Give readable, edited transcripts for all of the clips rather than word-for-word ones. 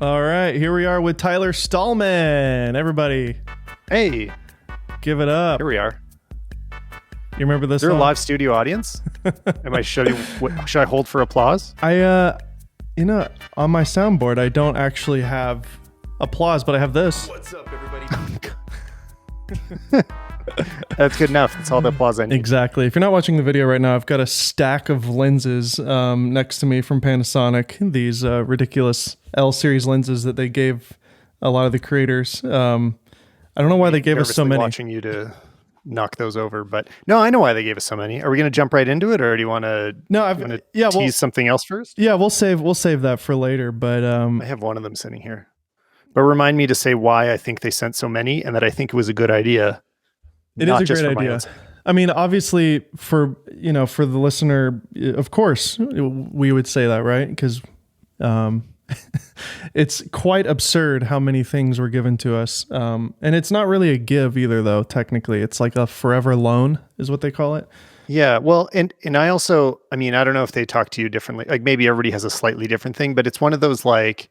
All right, here we are with Tyler Stalman. Everybody, Hey, give it up. here we are. You remember this Is there a song? live studio audience? Should I hold for applause? On my soundboard, I don't actually have applause, but I have this. What's up, everybody? That's good enough. That's all the applause I need. Exactly. If you're not watching the video right now, I've got a stack of lenses next to me from Panasonic. These ridiculous L series lenses that they gave a lot of the creators. I don't know why they gave us so many. Watching you to knock those over, but no, I know why they gave us so many. Are we going to jump right into it, or do you want to? No, tease something else first. Yeah, we'll save that for later. But I have one of them sitting here. But remind me to say why I think they sent so many, and that I think it was a good idea. It is a great idea. I mean, obviously, for the listener, of course, we would say that, right? Because it's quite absurd how many things were given to us, and it's not really a give either, though. Technically, it's like a forever loan, is what they call it. Yeah, well, and I also, I mean, I don't know if they talk to you differently. Like maybe everybody has a slightly different thing, but it's one of those like.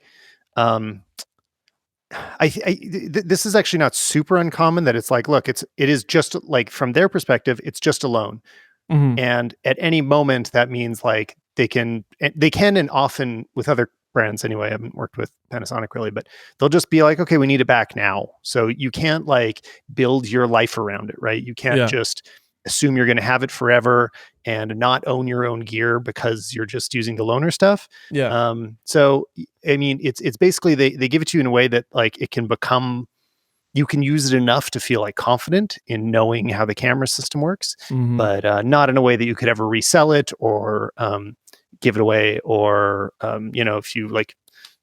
This is actually not super uncommon that it's like, look, it is just like from their perspective, it's just a loan. Mm-hmm. And at any moment that means like they can, and often with other brands anyway, I haven't worked with Panasonic really, but they'll just be like, okay, we need it back now. So you can't like build your life around it, right? You can't just assume you're going to have it forever and not own your own gear because you're just using the loaner stuff. Yeah. So, I mean, it's basically, they give it to you in a way that like it can become, you can use it enough to feel like confident in knowing how the camera system works, but not in a way that you could ever resell it or give it away or, if you like,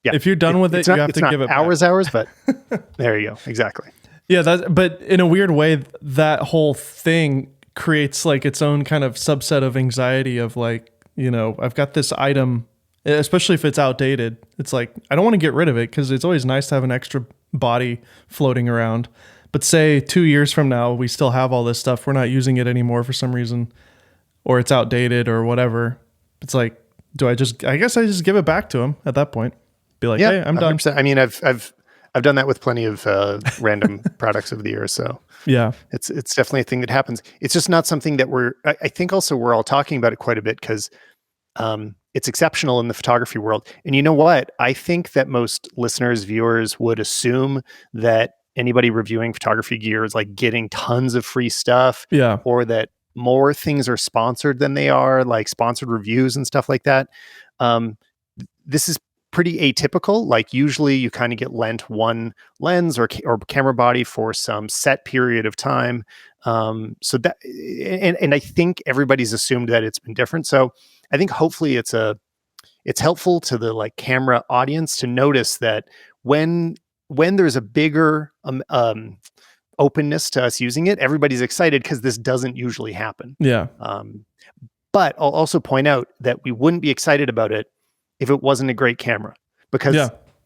if you're done with it, you have to give it back. hours, but there you go. Exactly. Yeah. But in a weird way, that whole thing creates like its own kind of subset of anxiety of like, I've got this item, especially if it's outdated. It's like, I don't want to get rid of it because it's always nice to have an extra body floating around. But say 2 years from now, we still have all this stuff. We're not using it anymore for some reason, or it's outdated or whatever. It's like, I guess I just give it back to him at that point. Be like, hey, I'm done. 100%. I mean, I've done that with plenty of random products over the years. So yeah, it's definitely a thing that happens. It's just not something that I think also we're all talking about it quite a bit because it's exceptional in the photography world. And you know what? I think that most listeners, viewers would assume that anybody reviewing photography gear is like getting tons of free stuff. Yeah. Or that more things are sponsored than they are, like sponsored reviews and stuff like that. This is pretty atypical. Like usually you kind of get lent one lens or camera body for some set period of time. So that, and I think everybody's assumed that it's been different. So I think hopefully it's helpful to the like camera audience to notice that when there's a bigger openness to us using it, everybody's excited because this doesn't usually happen. Yeah. But I'll also point out that we wouldn't be excited about it if it wasn't a great camera, because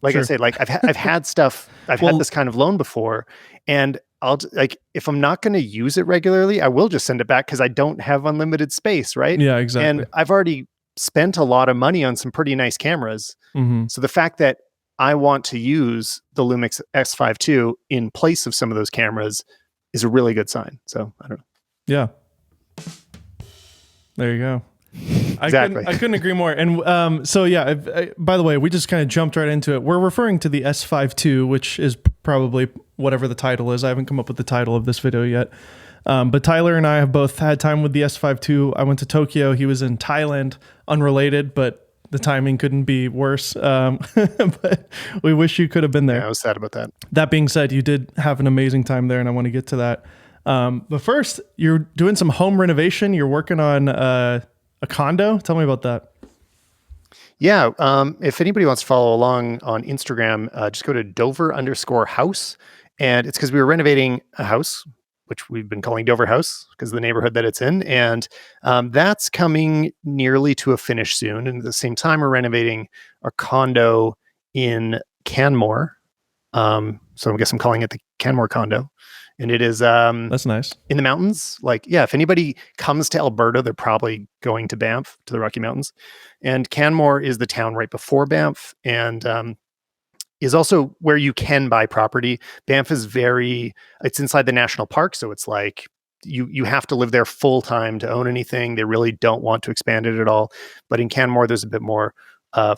I say, like I've had stuff, I've had this kind of loan before, and I'll like, if I'm not going to use it regularly, I will just send it back because I don't have unlimited space. Right. Yeah, exactly. And I've already spent a lot of money on some pretty nice cameras. So the fact that I want to use the LUMIX S5 II in place of some of those cameras is a really good sign. So I don't know. Yeah. There you go. Exactly. I couldn't agree more. And so, yeah, by the way, we just kind of jumped right into it. We're referring to the S5 II, which is probably whatever the title is. I haven't come up with the title of this video yet. But Tyler and I have both had time with the S5 II. I went to Tokyo. He was in Thailand, unrelated, but the timing couldn't be worse. But we wish you could have been there. Yeah, I was sad about that. That being said, you did have an amazing time there, and I want to get to that. But first, you're doing some home renovation. You're working on a condo. Tell me about that. Yeah. If anybody wants to follow along on Instagram, just go to Dover_house. And it's because we were renovating a house, which we've been calling Dover House because of the neighborhood that it's in. And that's coming nearly to a finish soon. And at the same time, we're renovating a condo in Canmore. So I guess I'm calling it the Canmore condo. And it is that's nice. In the mountains. Like, yeah, if anybody comes to Alberta, they're probably going to Banff, to the Rocky Mountains. And Canmore is the town right before Banff. And is also where you can buy property. Banff is it's inside the national park, so it's like you have to live there full time to own anything. They really don't want to expand it at all. But in Canmore, there's a bit more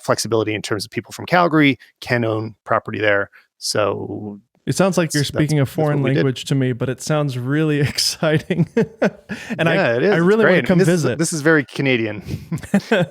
flexibility in terms of people from Calgary can own property there. So it sounds like you're speaking a foreign language to me, but it sounds really exciting. And it is. I really want to come visit. This is very Canadian.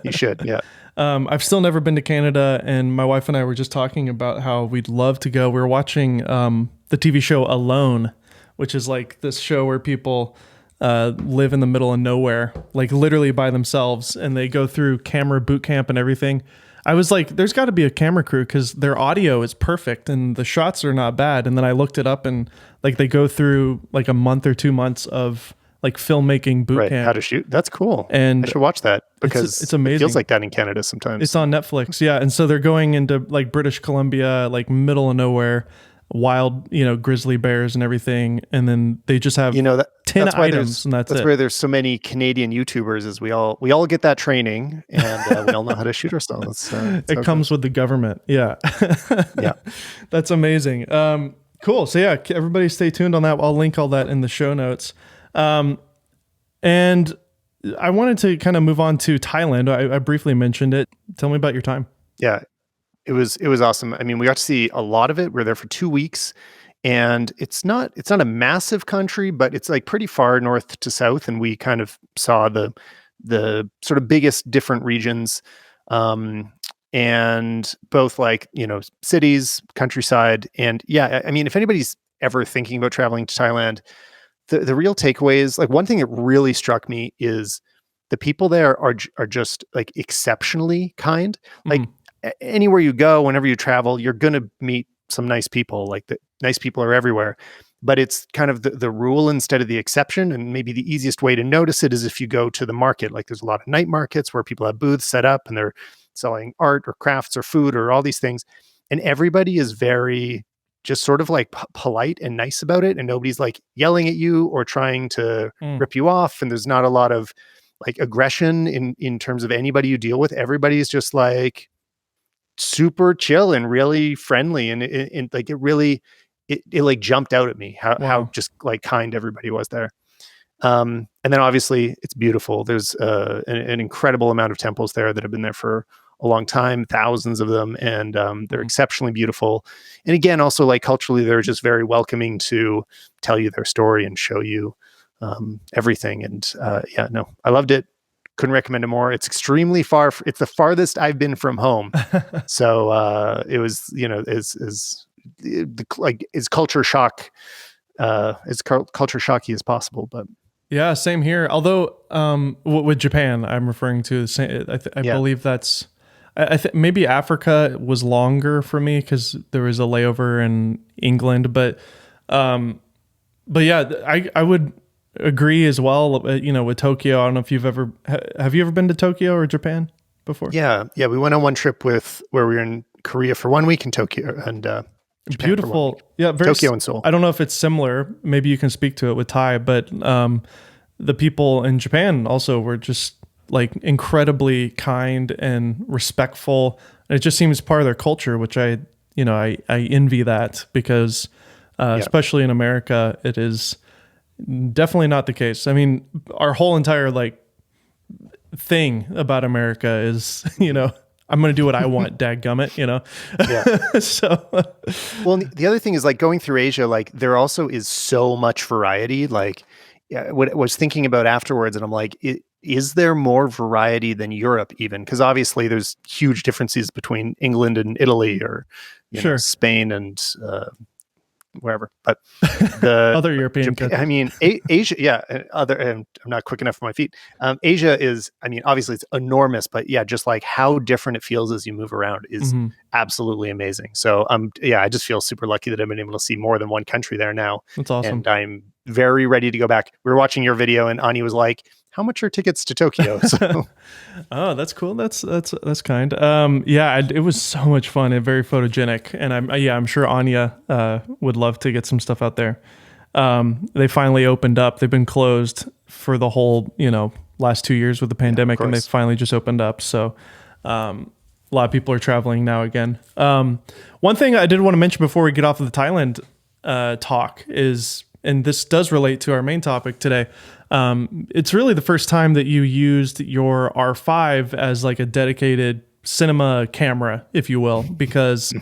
You should, yeah. I've still never been to Canada, and my wife and I were just talking about how we'd love to go. We were watching the TV show Alone, which is like this show where people live in the middle of nowhere, like literally by themselves, and they go through camera boot camp and everything. I was like, there's got to be a camera crew because their audio is perfect and the shots are not bad. And then I looked it up, and like they go through like a month or 2 months of like filmmaking boot camp. How to shoot. That's cool. And I should watch that because it's amazing. It feels like that in Canada sometimes. It's on Netflix. Yeah. And so they're going into like British Columbia, like middle of nowhere, wild, grizzly bears and everything. And then they just have 10 items, and that's it. Where there's so many Canadian YouTubers, is we all get that training, and we all know how to shoot ourselves. It comes with the government. Yeah. Yeah. That's amazing. Cool. So yeah, everybody stay tuned on that. I'll link all that in the show notes. And I wanted to kind of move on to Thailand. I briefly mentioned it. Tell me about your time. Yeah, it was awesome. I mean, we got to see a lot of it. We were there for 2 weeks, and it's not a massive country, but it's like pretty far north to south. And we kind of saw the sort of biggest different regions, and both like, cities, countryside. And yeah, I mean, if anybody's ever thinking about traveling to Thailand, the real takeaways, like one thing that really struck me is the people there are just like exceptionally kind. Like anywhere you go, whenever you travel, you're going to meet some nice people. Like the nice people are everywhere, but it's kind of the rule instead of the exception. And maybe the easiest way to notice it is if you go to the market. Like there's a lot of night markets where people have booths set up and they're selling art or crafts or food or all these things. And everybody is very just sort of like polite and nice about it. And nobody's like yelling at you or trying to rip you off. And there's not a lot of like aggression in terms of anybody you deal with. Everybody's just like super chill and really friendly. And it like jumped out at me how just like kind everybody was there. And then obviously it's beautiful. There's an incredible amount of temples there that have been there for a long time, thousands of them, and they're exceptionally beautiful. And again, also like culturally, they're just very welcoming to tell you their story and show you everything. And I loved it. Couldn't recommend it more. It's extremely far. It's the farthest I've been from home. So it was, as culture shock, as culture shocky as possible. But yeah, same here. Although with Japan, I'm referring to the same. I believe that's. I think maybe Africa was longer for me because there was a layover in England, but yeah, I would agree as well. With Tokyo, I don't know if have you ever been to Tokyo or Japan before? Yeah, we went on one trip where we were in Korea for 1 week in Tokyo and Japan. Beautiful, yeah, very Tokyo and Seoul. I don't know if it's similar. Maybe you can speak to it with Thai, but the people in Japan also were just like incredibly kind and respectful. And it just seems part of their culture, which I envy that because especially in America, it is definitely not the case. I mean, our whole entire like thing about America is, I'm going to do what I want, dadgummit, Yeah. So, well, the other thing is like going through Asia, like there also is so much variety. Like what I was thinking about afterwards, and I'm like, is there more variety than Europe even? Because obviously there's huge differences between England and Italy or Spain and wherever. But the other European countries. I mean, Asia, and I'm not quick enough for my feet. Asia is, I mean, obviously it's enormous, but yeah, just like how different it feels as you move around is absolutely amazing. So I just feel super lucky that I've been able to see more than one country there now. That's awesome. And I'm very ready to go back. We were watching your video and Ani was like, how much are tickets to Tokyo? So. Oh, that's cool. That's kind. It was so much fun and very photogenic. And I'm sure Anya would love to get some stuff out there. They finally opened up. They've been closed for the whole, last 2 years with the pandemic, and they finally just opened up. So, a lot of people are traveling now again. One thing I did want to mention before we get off of the Thailand talk is, and this does relate to our main topic today, it's really the first time that you used your R5 as like a dedicated cinema camera, if you will, because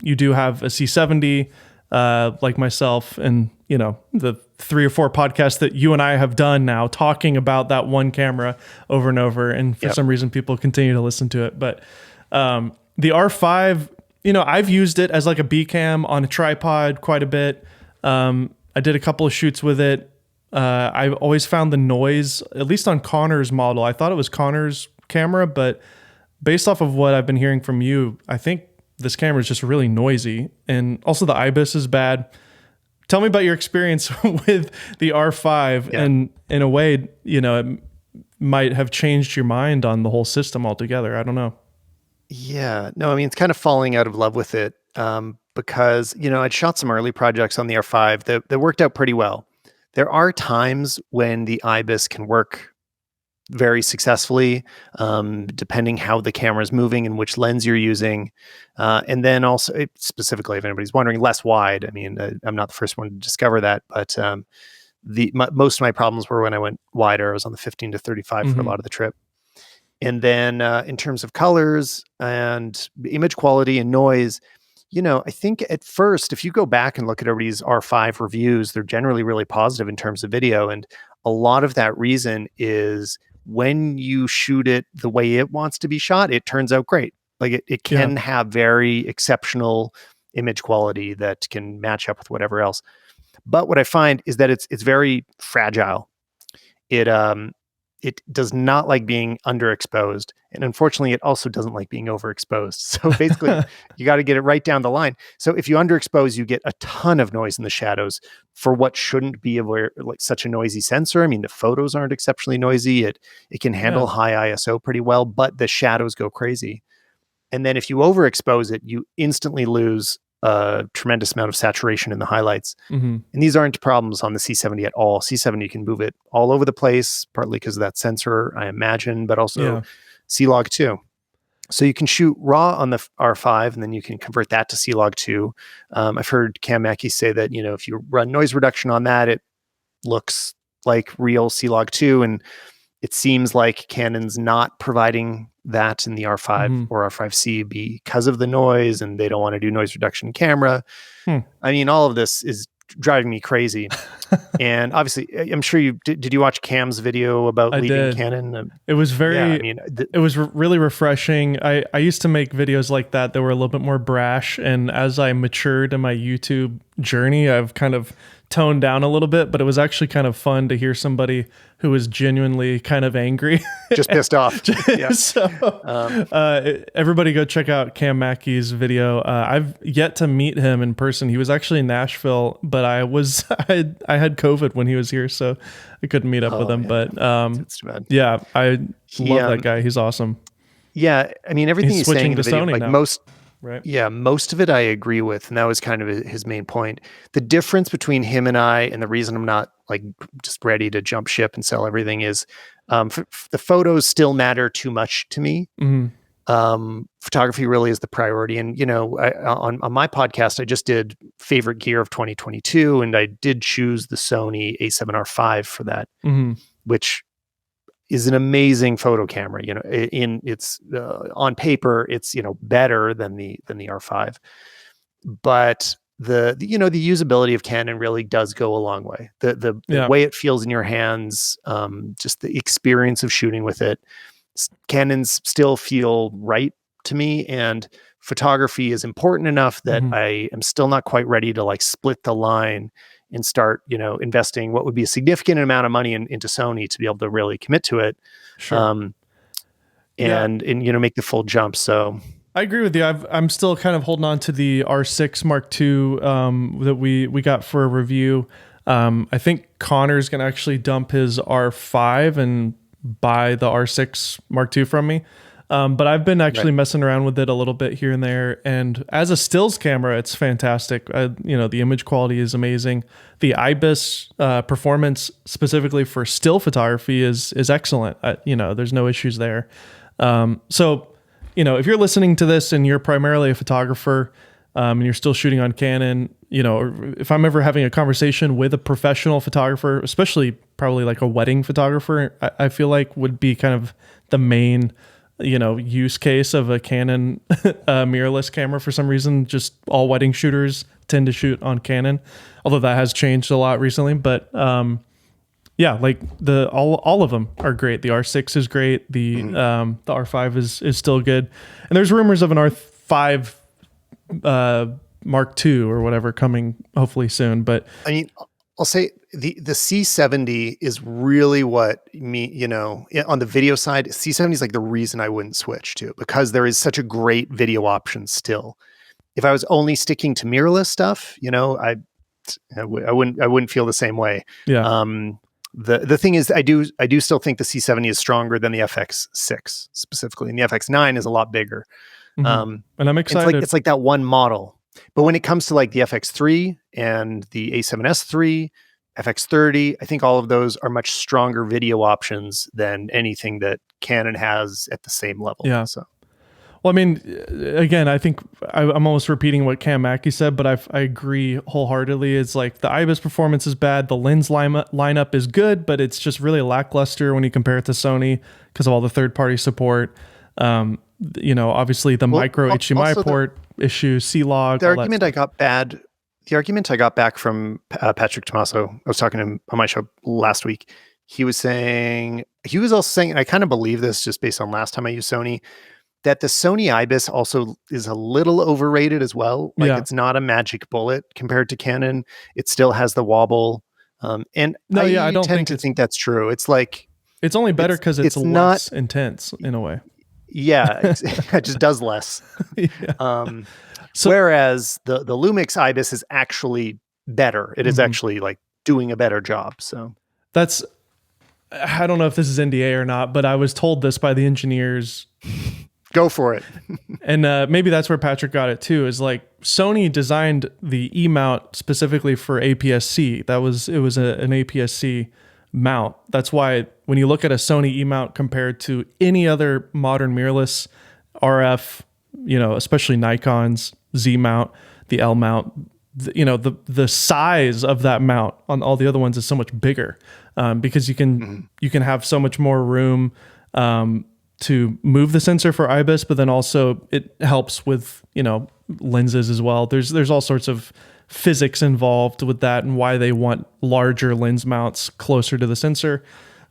you do have a C70, like myself, and the 3 or 4 podcasts that you and I have done now talking about that one camera over and over, and for some reason people continue to listen to it. But the R5, I've used it as like a B cam on a tripod quite a bit. I did a couple of shoots with it. I've always found the noise, at least on Connor's model, I thought it was Connor's camera, but based off of what I've been hearing from you, I think this camera is just really noisy, and also the IBIS is bad. Tell me about your experience with the R5, and in a way, it might have changed your mind on the whole system altogether. I don't know. Yeah, no, I mean, it's kind of falling out of love with it, because, I'd shot some early projects on the R5 that worked out pretty well. There are times when the IBIS can work very successfully, depending how the camera is moving and which lens you're using. And then also, specifically, if anybody's wondering, less wide. I mean, I'm not the first one to discover that, but most of my problems were when I went wider. I was on the 15 to 35 for a lot of the trip. And then in terms of colors and image quality and noise, I think at first, if you go back and look at everybody's R5 reviews, they're generally really positive in terms of video. And a lot of that reason is when you shoot it the way it wants to be shot, it turns out great. Like it can have very exceptional image quality that can match up with whatever else. But what I find is that it's very fragile. It does not like being underexposed. And unfortunately, it also doesn't like being overexposed. So basically, you got to get it right down the line. So if you underexpose, you get a ton of noise in the shadows for what shouldn't be like such a noisy sensor. I mean, the photos aren't exceptionally noisy. It can handle high ISO pretty well, but the shadows go crazy. And then if you overexpose it, you instantly lose a tremendous amount of saturation in the highlights. And these aren't problems on the C70 at all. C70 can move it all over the place, partly because of that sensor, I imagine, but also C-Log 2. So you can shoot raw on the R5, and then you can convert that to C-Log 2. I've heard Cam Mackey say that, if you run noise reduction on that, it looks like real C-Log 2. And it seems like Canon's not providing that in the R5 or R5C because of the noise, and they don't want to do noise reduction camera. I mean, all of this is driving me crazy. And obviously, I'm sure did you watch Cam's video about leaving Canon? It was very, it was really refreshing. I used to make videos like that were a little bit more brash. And as I matured in my YouTube journey, I've kind of toned down a little bit, but it was actually kind of fun to hear somebody who was genuinely kind of angry. Just pissed off. So everybody go check out Cam Mackey's video. I've yet to meet him in person. He was actually in Nashville, but I had COVID when he was here, so I couldn't meet up with him. But that's too bad. Yeah, I love that guy. He's awesome. Yeah, I mean, everything he's saying in the video, like most of it I agree with, and that was kind of his main point. The difference between him and I, and the reason I'm not like just ready to jump ship and sell everything, is the photos still matter too much to me. Photography really is the priority. And on my podcast, I just did favorite gear of 2022, and I did choose the Sony A7R5 for that, which is an amazing photo camera. It's on paper, it's better than the R5, but the usability of Canon really does go a long way. The way it feels in your hands, just the experience of shooting with it. Canons still feel right to me, and photography is important enough that I am still not quite ready to like split the line and start, investing what would be a significant amount of money into Sony to be able to really commit to it. And make the full jump. So I agree with you. I'm still kind of holding on to the R6 Mark II that we got for a review. I think Connor's going to actually dump his R5 and buy the R6 Mark II from me. But I've been actually messing around with it a little bit here and there. And as a stills camera, it's fantastic. The image quality is amazing. The IBIS performance specifically for still photography is excellent. There's no issues there. So if you're listening to this and you're primarily a photographer, and you're still shooting on Canon, or if I'm ever having a conversation with a professional photographer, especially probably like a wedding photographer, I feel like would be kind of the main, use case of a Canon mirrorless camera. For some reason, just all wedding shooters tend to shoot on Canon, although that has changed a lot recently. But yeah, like all of them are great. The R6 is great. The R5 is still good, and there's rumors of an R5 Mark II or whatever coming hopefully soon. But I mean, I'll say the C70 is really what on the video side, C70 is like the reason I wouldn't switch to, because there is such a great video option still. If I was only sticking to mirrorless stuff, I wouldn't feel the same way. Yeah. The thing is, I do still think the C70 is stronger than the FX6 specifically, and the FX9 is a lot bigger. And I'm excited. It's like that one model. But when it comes to like the FX3 and the A7S III, FX30, I think all of those are much stronger video options than anything that Canon has at the same level. Yeah. So, well, I mean, again, I think I'm almost repeating what Cam Mackey said, but I agree wholeheartedly. It's like the IBIS performance is bad. The lens lineup is good, but it's just really lackluster when you compare it to Sony because of all the third-party support. Obviously the micro HDMI port issue, C-Log. The argument I got back from Patrick Tomaso, I was talking to him on my show last week. He was also saying, and I kind of believe this just based on last time I used Sony, that the Sony IBIS also is a little overrated as well. Like It's not a magic bullet compared to Canon. It still has the wobble. I don't tend to think that's true. It's like, it's only better because it's less intense in a way. Yeah, it just does less. Yeah. Whereas the Lumix IBIS is actually better. It is actually like doing a better job. So I don't know if this is NDA or not, but I was told this by the engineers. Go for it. And maybe that's where Patrick got it too, is like Sony designed the E-mount specifically for APS-C. It was an APS-C mount. That's why when you look at a Sony E-mount compared to any other modern mirrorless RF, especially Nikon's Z mount, the L mount, the size of that mount on all the other ones is so much bigger, because you can have so much more room to move the sensor for IBIS, but then also it helps with lenses as well. There's all sorts of physics involved with that and why they want larger lens mounts closer to the sensor.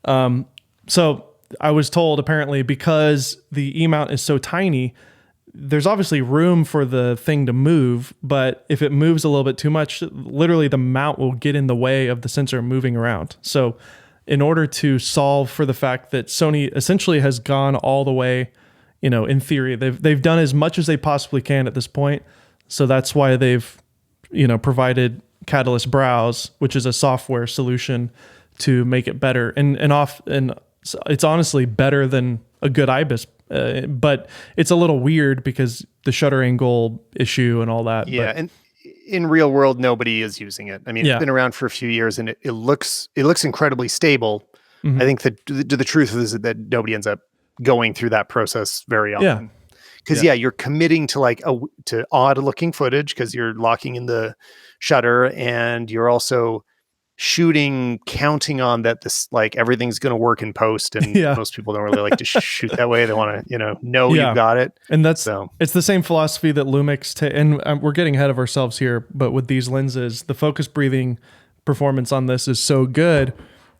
So I was told apparently because the E-mount is so tiny, there's obviously room for the thing to move, but if it moves a little bit too much, literally the mount will get in the way of the sensor moving around. So in order to solve for the fact that Sony essentially has gone all the way, in theory, they've done as much as they possibly can at this point. So that's why they've provided Catalyst Browse, which is a software solution to make it better. And it's honestly better than a good IBIS, but it's a little weird because the shutter angle issue and all that. Yeah, and in real world, nobody is using it. I mean, It's been around for a few years, and it looks incredibly stable. I think that the truth is that nobody ends up going through that process very often. Yeah. Because you're committing to to odd looking footage because you're locking in the shutter, and you're also shooting, counting on that this everything's going to work in post, and most people don't really like to shoot that way. They want to know you've got it, and it's the same philosophy that Lumix and we're getting ahead of ourselves here, but with these lenses, the focus breathing performance on this is so good,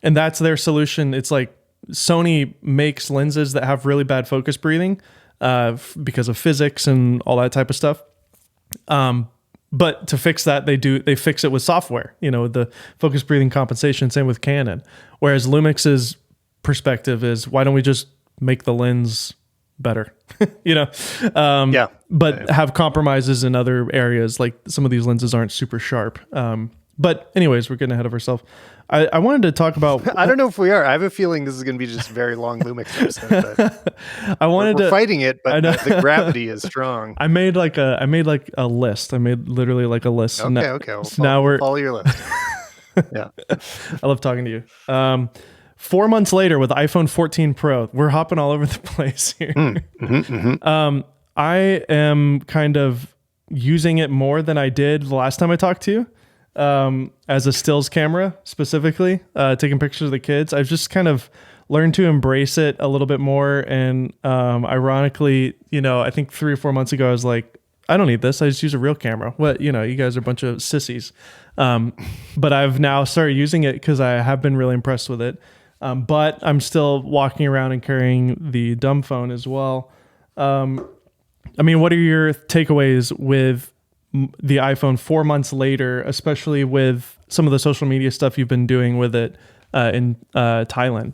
and that's their solution. It's like Sony makes lenses that have really bad focus breathing because of physics and all that type of stuff. But to fix that, they fix it with software, the focus breathing compensation, same with Canon. Whereas Lumix's perspective is, why don't we just make the lens better, but have compromises in other areas. Like some of these lenses aren't super sharp. But anyways, we're getting ahead of ourselves. I wanted to talk about. I don't know if we are. I have a feeling this is going to be just a very long Lumix episode. But we're fighting it, but the gravity is strong. I made like a list. I made literally like a list. Okay. We'll follow your list. Yeah, I love talking to you. 4 months later with iPhone 14 Pro, we're hopping all over the place here. I am kind of using it more than I did the last time I talked to you, as a stills camera specifically, taking pictures of the kids. I've just kind of learned to embrace it a little bit more. And ironically, I think 3 or 4 months ago, I was like, I don't need this. I just use a real camera. What, you guys are a bunch of sissies. But I've now started using it because I have been really impressed with it. But I'm still walking around and carrying the dumb phone as well. What are your takeaways with the iPhone 4 months later, especially with some of the social media stuff you've been doing with it in Thailand?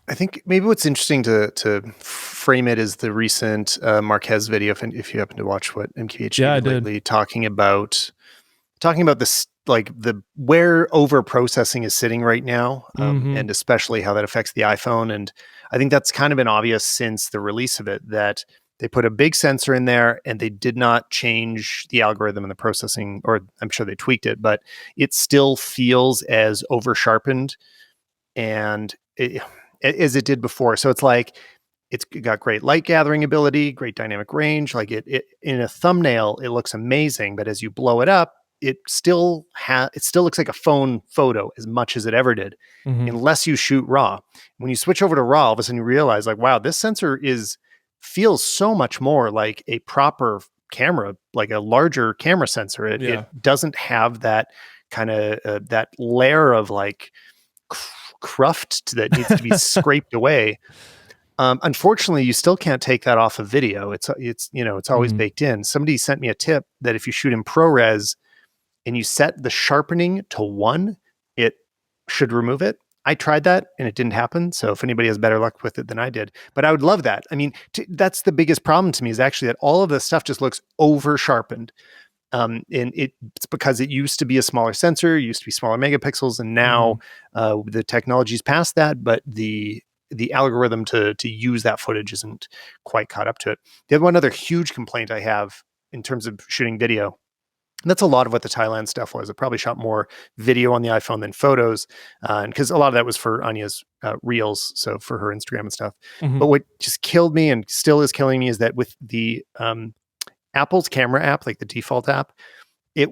I think maybe what's interesting to frame it is the recent Marquez video, if you happen to watch what MKBHD did lately, talking about this, like the where over processing is sitting right now, and especially how that affects the iPhone. And I think that's kind of been obvious since the release of it, that they put a big sensor in there and they did not change the algorithm and the processing, or I'm sure they tweaked it, but it still feels as over sharpened and as it did before. So it's like, it's got great light gathering ability, great dynamic range. Like it in a thumbnail, it looks amazing, but as you blow it up, it still looks like a phone photo as much as it ever did, unless you shoot RAW. When you switch over to RAW, all of a sudden you realize, like, wow, this sensor feels so much more like a proper camera, like a larger camera sensor. It doesn't have that kind of that layer of like cruft that needs to be scraped away. Unfortunately, you still can't take that off of video. It's always baked in. Somebody sent me a tip that if you shoot in ProRes and you set the sharpening to 1, it should remove it. I tried that and it didn't happen. So if anybody has better luck with it than I did, but I would love that. I mean, that's the biggest problem to me, is actually that all of this stuff just looks over sharpened. And it's because it used to be a smaller sensor, used to be smaller megapixels, and now the technology's past that, but the algorithm to use that footage isn't quite caught up to it. The one other huge complaint I have in terms of shooting video, and that's a lot of what the Thailand stuff was. It probably shot more video on the iPhone than photos, and because a lot of that was for Anya's reels, so for her Instagram and stuff. But what just killed me and still is killing me is that with the Apple's camera app, like the default app, it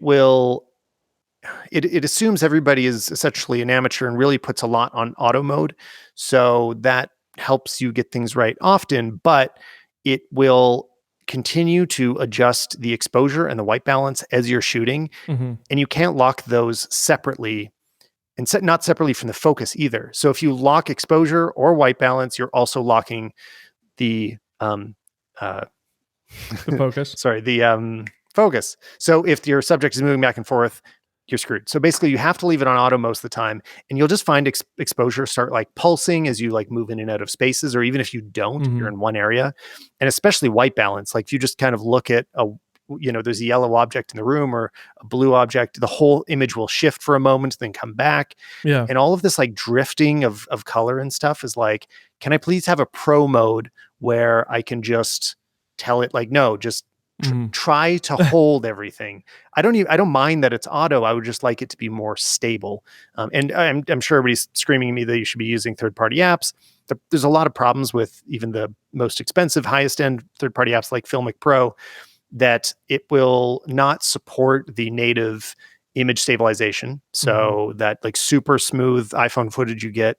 assumes everybody is essentially an amateur and really puts a lot on auto mode. So that helps you get things right often, but it will continue to adjust the exposure and the white balance as you're shooting. And you can't lock those separately, and not separately from the focus either. So if you lock exposure or white balance, you're also locking the focus. Sorry, the focus. So if your subject is moving back and forth, you're screwed. So basically you have to leave it on auto most of the time, and you'll just find exposure start like pulsing as you like move in and out of spaces, or even if you don't, you're in one area. And especially white balance. Like if you just kind of look at there's a yellow object in the room or a blue object, the whole image will shift for a moment, then come back. Yeah. And all of this like drifting of color and stuff is like, can I please have a pro mode where I can just tell it like, no, just try to hold everything. I don't mind that it's auto. I would just like it to be more stable. And I'm sure everybody's screaming at me that you should be using third-party apps. There's a lot of problems with even the most expensive, highest end third-party apps like Filmic Pro, that it will not support the native image stabilization. So that like super smooth iPhone footage you get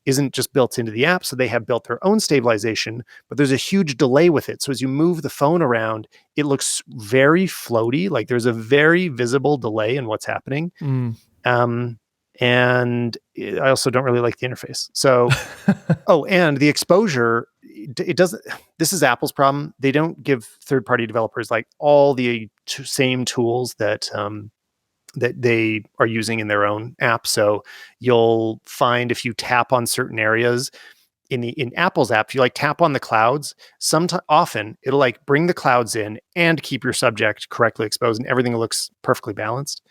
isn't just built into the app. So they have built their own stabilization, but there's a huge delay with it. So as you move the phone around, it looks very floaty. Like there's a very visible delay in what's happening. And I also don't really like the interface. So, and the exposure, it doesn't, this is Apple's problem. They don't give third-party developers like all the same tools that they are using in their own app. So you'll find if you tap on certain areas in Apple's app, if you like tap on the clouds, often it'll like bring the clouds in and keep your subject correctly exposed, and everything looks perfectly balanced.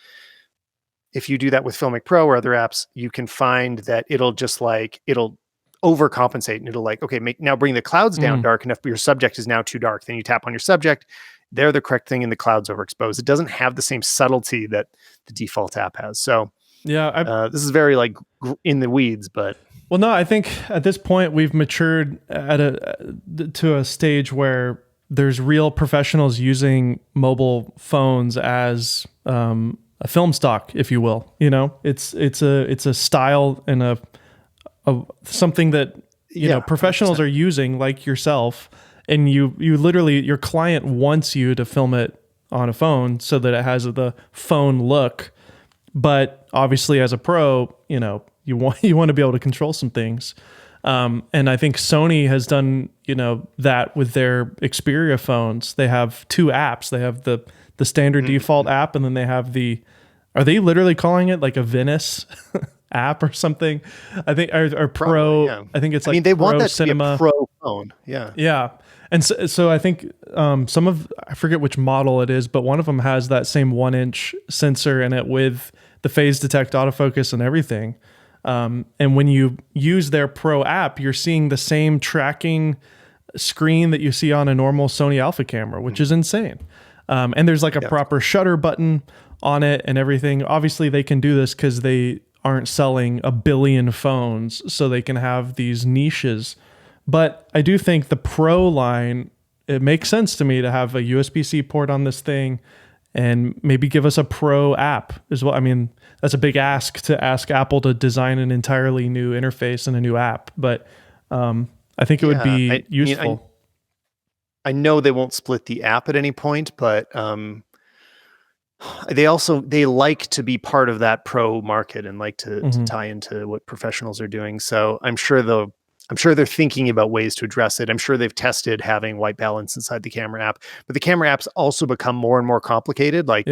If you do that with Filmic Pro or other apps, you can find that it'll overcompensate, and it'll like, okay, now bring the clouds down dark enough, but your subject is now too dark. Then you tap on your subject, they're the correct thing, and the cloud's overexposed. It doesn't have the same subtlety that the default app has. So yeah, this is very like in the weeds, but Well, no, I think at this point we've matured to a stage where there's real professionals using mobile phones as a film stock, if you will. You know, it's a style and a something that you know professionals 100%. are using, like yourself, and you literally, your client wants you to film it on a phone so that it has the phone look. But obviously, as a pro, you know, you want to be able to control some things. And I think Sony has done, you know, that with their Xperia phones. They have two apps. They have the standard default app, and then they have are they literally calling it like a Venice app or something? I think, or Pro. Probably, yeah. I think it's like, I mean, they Pro want that Cinema. to be a pro phone. Yeah. Yeah. And so I think I forget which model it is, but one of them has that same 1-inch sensor in it with the phase detect autofocus and everything. And when you use their Pro app, you're seeing the same tracking screen that you see on a normal Sony Alpha camera, which is insane. And there's like a proper shutter button on it and everything. Obviously, they can do this because they aren't selling a billion phones, so they can have these niches. But I do think the Pro line, it makes sense to me to have a USB-C port on this thing and maybe give us a Pro app as well. I mean, that's a big ask to ask Apple to design an entirely new interface and a new app, but I think it would be useful. I know they won't split the app at any point, but they like to be part of that pro market and like to tie into what professionals are doing. So I'm sure they're thinking about ways to address it. I'm sure they've tested having white balance inside the camera app, but the camera apps also become more and more complicated. Like,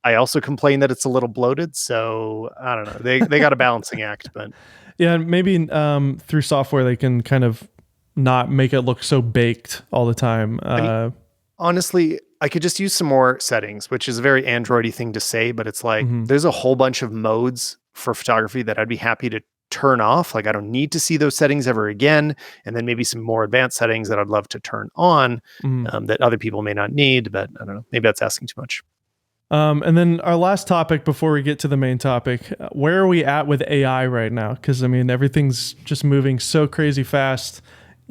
I also complain that it's a little bloated. So I don't know. They got a balancing act, but yeah, maybe through software they can kind of not make it look so baked all the time. I mean, honestly, I could just use some more settings, which is a very Android-y thing to say, but it's like there's a whole bunch of modes for photography that I'd be happy to turn off. Like, I don't need to see those settings ever again. And then maybe some more advanced settings that I'd love to turn on that other people may not need, but I don't know. Maybe that's asking too much. And then our last topic before we get to the main topic, where are we at with AI right now? Because I mean, everything's just moving so crazy fast.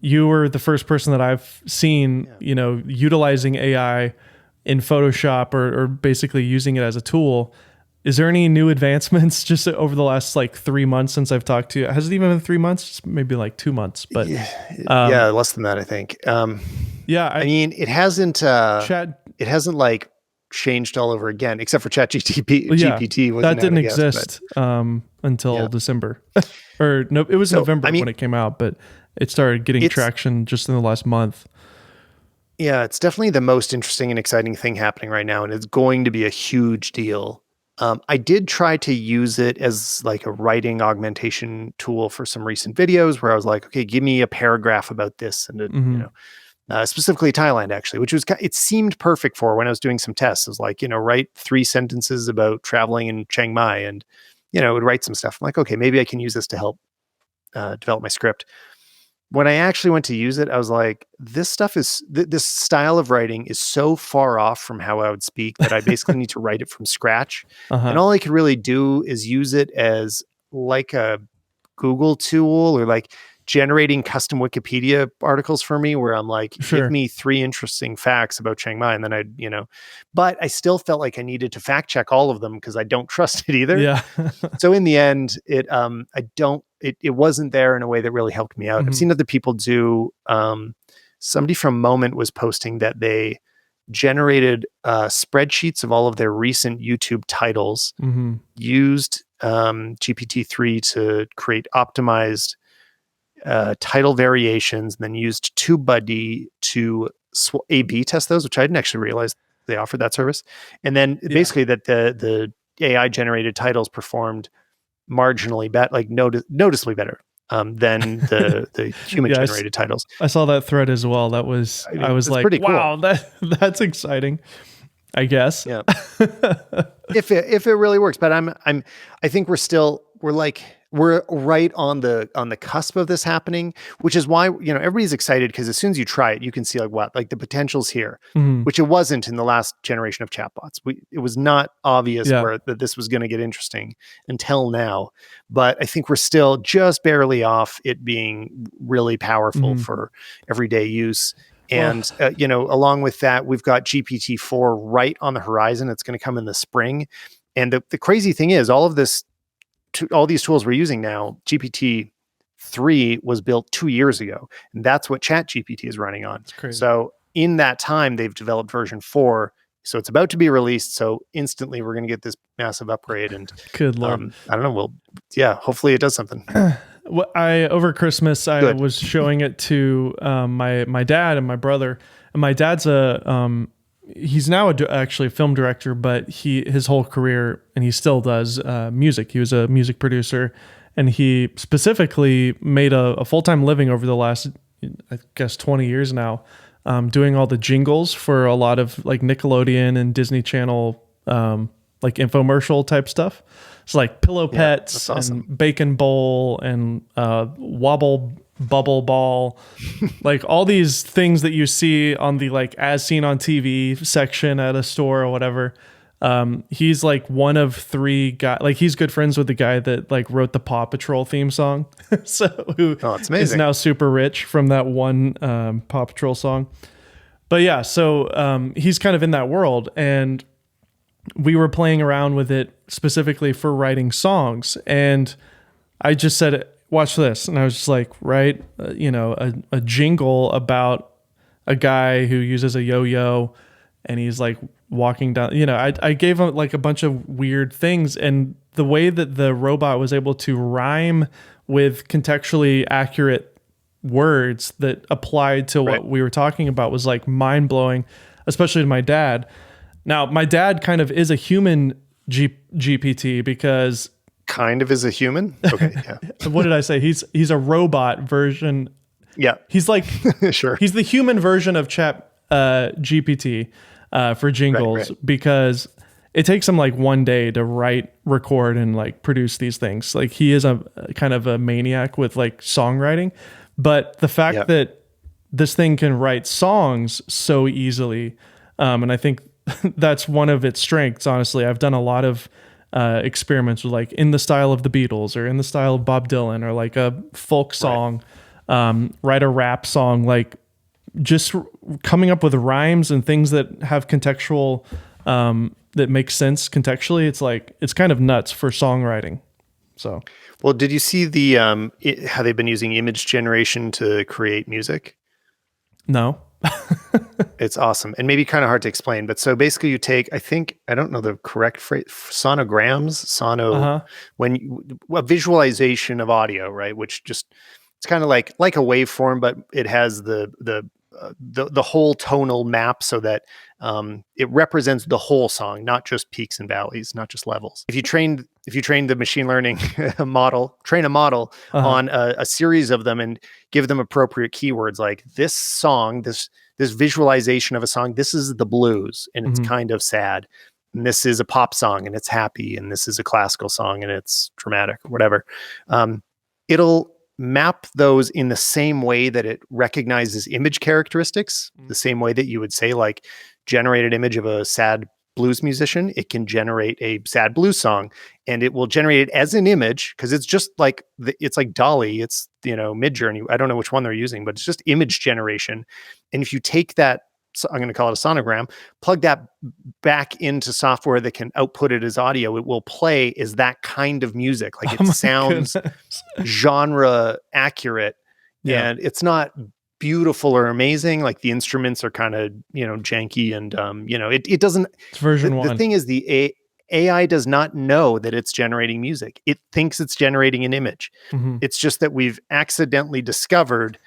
You were the first person that I've seen, you know, utilizing AI in Photoshop or basically using it as a tool. Is there any new advancements just over the last like 3 months since I've talked to you? Has it even been 3 months? It's maybe like 2 months, but less than that, I think. I mean, it hasn't like changed all over again, except for GPT. That didn't exist until December, or no, it was November when it came out, but it started getting traction just in the last month. Yeah, it's definitely the most interesting and exciting thing happening right now, and it's going to be a huge deal. I did try to use it as like a writing augmentation tool for some recent videos where I was like, okay, give me a paragraph about this, and you know, specifically Thailand, actually, which was, it seemed perfect for when I was doing some tests. It was like, you know, write 3 sentences about traveling in Chiang Mai, and you know, it would write some stuff. I'm like, okay, maybe I can use this to help develop my script. When I actually went to use it, I was like, this stuff is, this style of writing is so far off from how I would speak that I basically need to write it from scratch. And all I could really do is use it as like a Google tool, or like generating custom Wikipedia articles for me, where I'm like, give me 3 interesting facts about Chiang Mai. And then I'd, you know, but I still felt like I needed to fact check all of them because I don't trust it either. Yeah. So in the end, it wasn't there in a way that really helped me out. I've seen other people do, somebody from Moment was posting that they generated spreadsheets of all of their recent YouTube titles, used GPT-3 to create optimized title variations, and then used TubeBuddy to A/B test those, which I didn't actually realize they offered that service. And then basically that the AI generated titles performed marginally better, like noticeably better than the human generated titles. I saw that thread as well. That was, I was like, wow, cool. That's exciting, I guess. Yeah. if it really works, but I think we're like, we're right on the cusp of this happening, which is why, everybody's excited, because as soon as you try it, you can see like the potential's here, Mhm. which it wasn't in the last generation of chatbots. It was not obvious Yeah. that this was going to get interesting until now. But I think we're still just barely off it being really powerful Mhm. for everyday use. Well, And, along with that, we've got GPT-4 right on the horizon. It's going to come in the spring. And the crazy thing is, all these tools we're using now, GPT-3 was built 2 years ago, and that's what ChatGPT is running on. it's crazy. So in that time, they've developed version 4. So it's about to be released. So instantly we're going to get this massive upgrade. And Good Lord. I don't know. Hopefully it does something. Over Christmas, I Good. was showing it to my dad and my brother. And my dad's he's now actually a film director, but his whole career, and he still does music. He was a music producer, and he specifically made a full-time living over the last, I guess, 20 years now, doing all the jingles for a lot of like Nickelodeon and Disney Channel, like infomercial type stuff. It's like Pillow Pets, that's awesome. and Bacon Bowl and Wobble Bubble Ball, like all these things that you see on the like as seen on TV section at a store or whatever. He's like one of 3 guys. Like he's good friends with the guy that like wrote the Paw Patrol theme song, so It's amazing. is now super rich from that one Paw Patrol song. But yeah, so he's kind of in that world, and we were playing around with it specifically for writing songs. And I just said, watch this. And I was just like, write, a jingle about a guy who uses a yo-yo, and he's like walking down, I gave him like a bunch of weird things. And the way that the robot was able to rhyme with contextually accurate words that applied to what we were talking about was like mind blowing, especially to my dad. Now, my dad kind of is a human GPT because Kind of is a human. Okay. Yeah. what did I say? He's a robot version. Yeah. He's like, Sure. he's the human version of Chat GPT for jingles, Right. because it takes him like one day to write, record, and like produce these things. Like he is a kind of a maniac with like songwriting, but the fact that this thing can write songs so easily, and I think that's one of its strengths. Honestly, I've done a lot of experiments with like in the style of the Beatles or in the style of Bob Dylan, or like a folk song, write a rap song, like just coming up with rhymes and things that have contextual, that make sense contextually. It's like, it's kind of nuts for songwriting. So, well, did you see how they've been using image generation to create music? No. It's awesome, and maybe kind of hard to explain. But so basically, you take, I don't know the correct phrase, sonograms, a visualization of audio, right? Which just, it's kind of like a waveform, but it has the whole tonal map, so that it represents the whole song, not just peaks and valleys, not just levels. If you train the machine learning train a model on a series of them and give them appropriate keywords, like this song, this visualization of a song, this is the blues and it's kind of sad, and this is a pop song and it's happy, and this is a classical song and it's dramatic, or whatever. It'll map those in the same way that it recognizes image characteristics, the same way that you would say, like, generate an image of a sad blues musician. It can generate a sad blues song, and it will generate it as an image, because it's just like it's like Dolly, it's Midjourney. I don't know which one they're using, but it's just image generation. And if you take that, I'm going to call it a sonogram, plug that back into software that can output it as audio, it will play as that kind of music. Like, it sounds genre accurate, and it's not beautiful or amazing. Like, the instruments are kind of, janky, and it doesn't. It's version 1. The thing is, the AI does not know that it's generating music. It thinks it's generating an image. It's just that we've accidentally discovered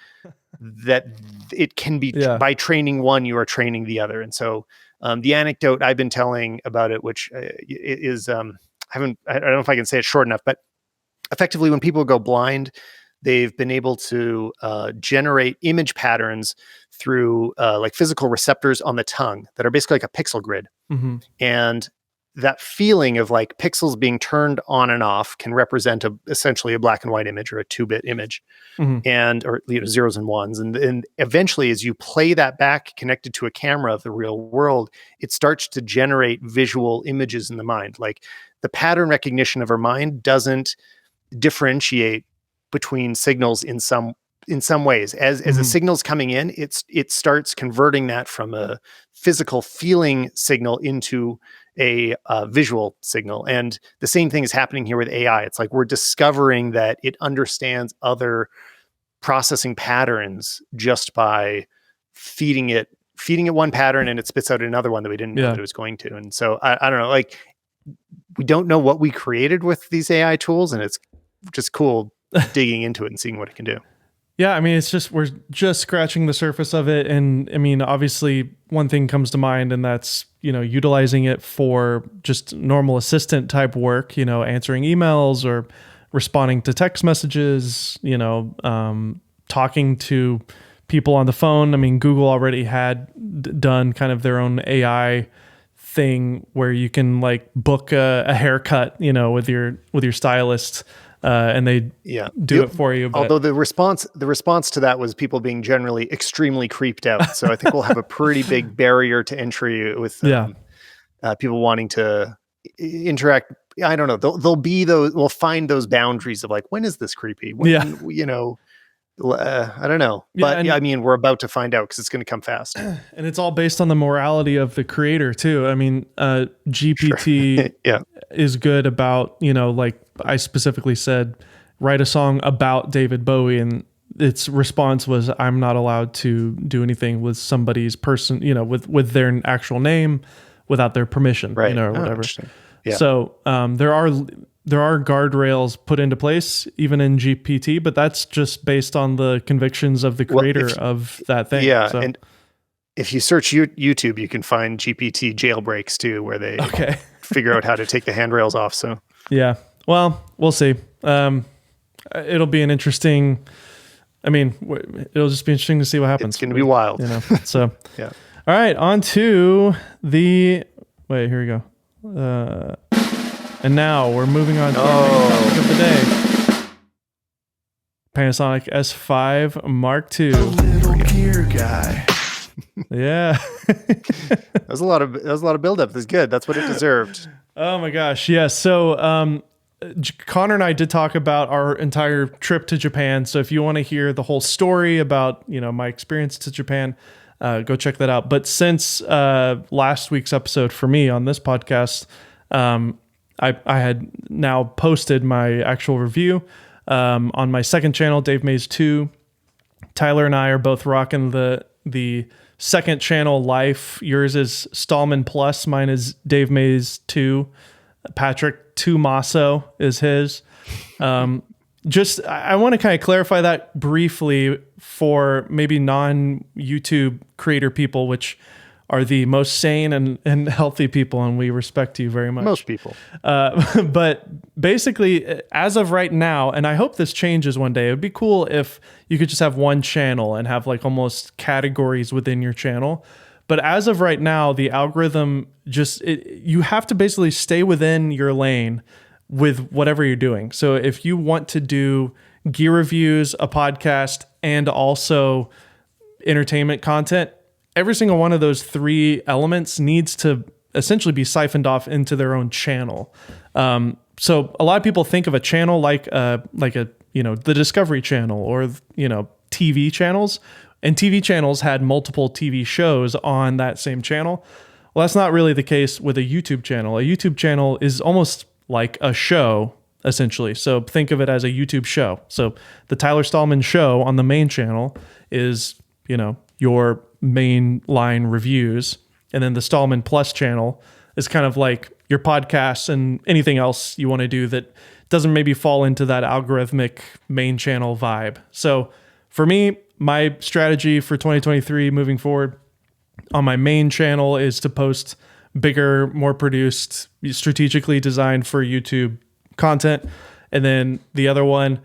that it can be, by training one, you are training the other. And so the anecdote I've been telling about it, which is, I don't know if I can say it short enough, but effectively, when people go blind, they've been able to generate image patterns through like physical receptors on the tongue that are basically like a pixel grid. And that feeling of like pixels being turned on and off can represent essentially a black and white image or a 2-bit image, and or zeros and ones, and eventually as you play that back connected to a camera of the real world, it starts to generate visual images in the mind. Like the pattern recognition of our mind doesn't differentiate between signals in some ways. As a signal's coming in, it starts converting that from a physical feeling signal into a visual signal. And the same thing is happening here with AI. It's like we're discovering that it understands other processing patterns just by feeding it one pattern, and it spits out another one that we didn't know that it was going to. And so I don't know, like we don't know what we created with these AI tools, and it's just cool digging into it and seeing what it can do. Yeah, I mean, we're just scratching the surface of it. And I mean, obviously one thing comes to mind, and that's, utilizing it for just normal assistant type work, answering emails or responding to text messages, talking to people on the phone. I mean, Google already had done kind of their own AI thing where you can like book a haircut, with your stylist. And they do it for you. But although the response to that was people being generally extremely creeped out. So I think we'll have a pretty big barrier to entry with people wanting to interact. I don't know. We'll find those boundaries of like, when is this creepy? When, I don't know. But I mean, we're about to find out because it's going to come fast. And it's all based on the morality of the creator too. I mean, GPT is good about, like I specifically said, write a song about David Bowie, and its response was, I'm not allowed to do anything with somebody's person, with their actual name without their permission, or whatever. Yeah. So there are guardrails put into place even in GPT, but that's just based on the convictions of the creator of that thing. Yeah. So. And if you search YouTube, you can find GPT jailbreaks too, where they figure out how to take the handrails off. So yeah, well, we'll see. It'll be an interesting, it'll just be interesting to see what happens. It's going to be wild. So, yeah. All right. On to here we go. And now we're moving on to our main topic of the day. Panasonic S5 Mark II. Little gear guy. Yeah. That was a lot of buildup. That's good. That's what it deserved. Oh my gosh. Yeah. So Connor and I did talk about our entire trip to Japan. So if you want to hear the whole story about, my experience to Japan, go check that out. But since last week's episode for me on this podcast, I had now posted my actual review on my second channel, Dave Mays 2. Tyler and I are both rocking the second channel life. Yours is Stalman Plus. Mine is Dave Mays 2. Patrick Tumaso is his. I want to kind of clarify that briefly for maybe non-YouTube creator people, which are the most sane and healthy people, and we respect you very much. Most people. But basically, as of right now, and I hope this changes one day, it would be cool if you could just have one channel and have like almost categories within your channel. But as of right now, the algorithm you have to basically stay within your lane with whatever you're doing. So if you want to do gear reviews, a podcast, and also entertainment content, every single one of those three elements needs to essentially be siphoned off into their own channel. So a lot of people think of a channel like a the Discovery Channel or TV channels, and TV channels had multiple TV shows on that same channel. Well, that's not really the case with a YouTube channel. A YouTube channel is almost like a show, essentially. So think of it as a YouTube show. So the Tyler Stalman Show on the main channel is, your main line reviews. And then the Stalman Plus channel is kind of like your podcasts and anything else you want to do that doesn't maybe fall into that algorithmic main channel vibe. So for me, my strategy for 2023 moving forward on my main channel is to post bigger, more produced, strategically designed for YouTube content. And then the other one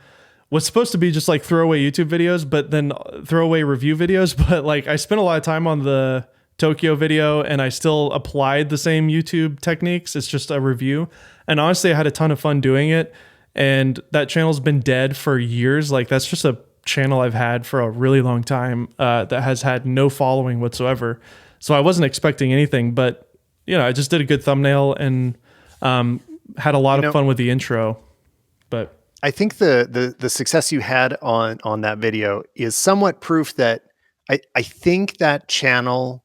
was supposed to be just like throwaway YouTube videos, but then throwaway review videos. But like I spent a lot of time on the Tokyo video, and I still applied the same YouTube techniques. It's just a review. And honestly, I had a ton of fun doing it. And that channel's been dead for years. Like, that's just a channel I've had for a really long time that has had no following whatsoever. So I wasn't expecting anything, but I just did a good thumbnail and had a lot of fun with the intro. But I think the success you had on that video is somewhat proof that I think that channel,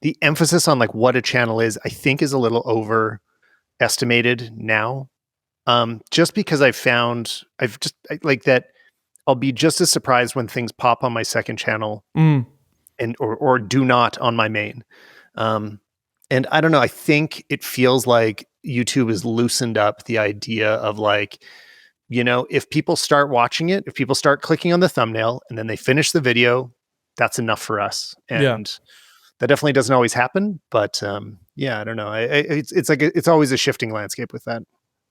the emphasis on like what a channel is, I think is a little overestimated now. Just because like that, I'll be just as surprised when things pop on my second channel or do not on my main. And I don't know, I think it feels like YouTube has loosened up the idea of like, if people start watching it, if people start clicking on the thumbnail and then they finish the video, that's enough for us. And that definitely doesn't always happen, but I don't know. It's always a shifting landscape with that.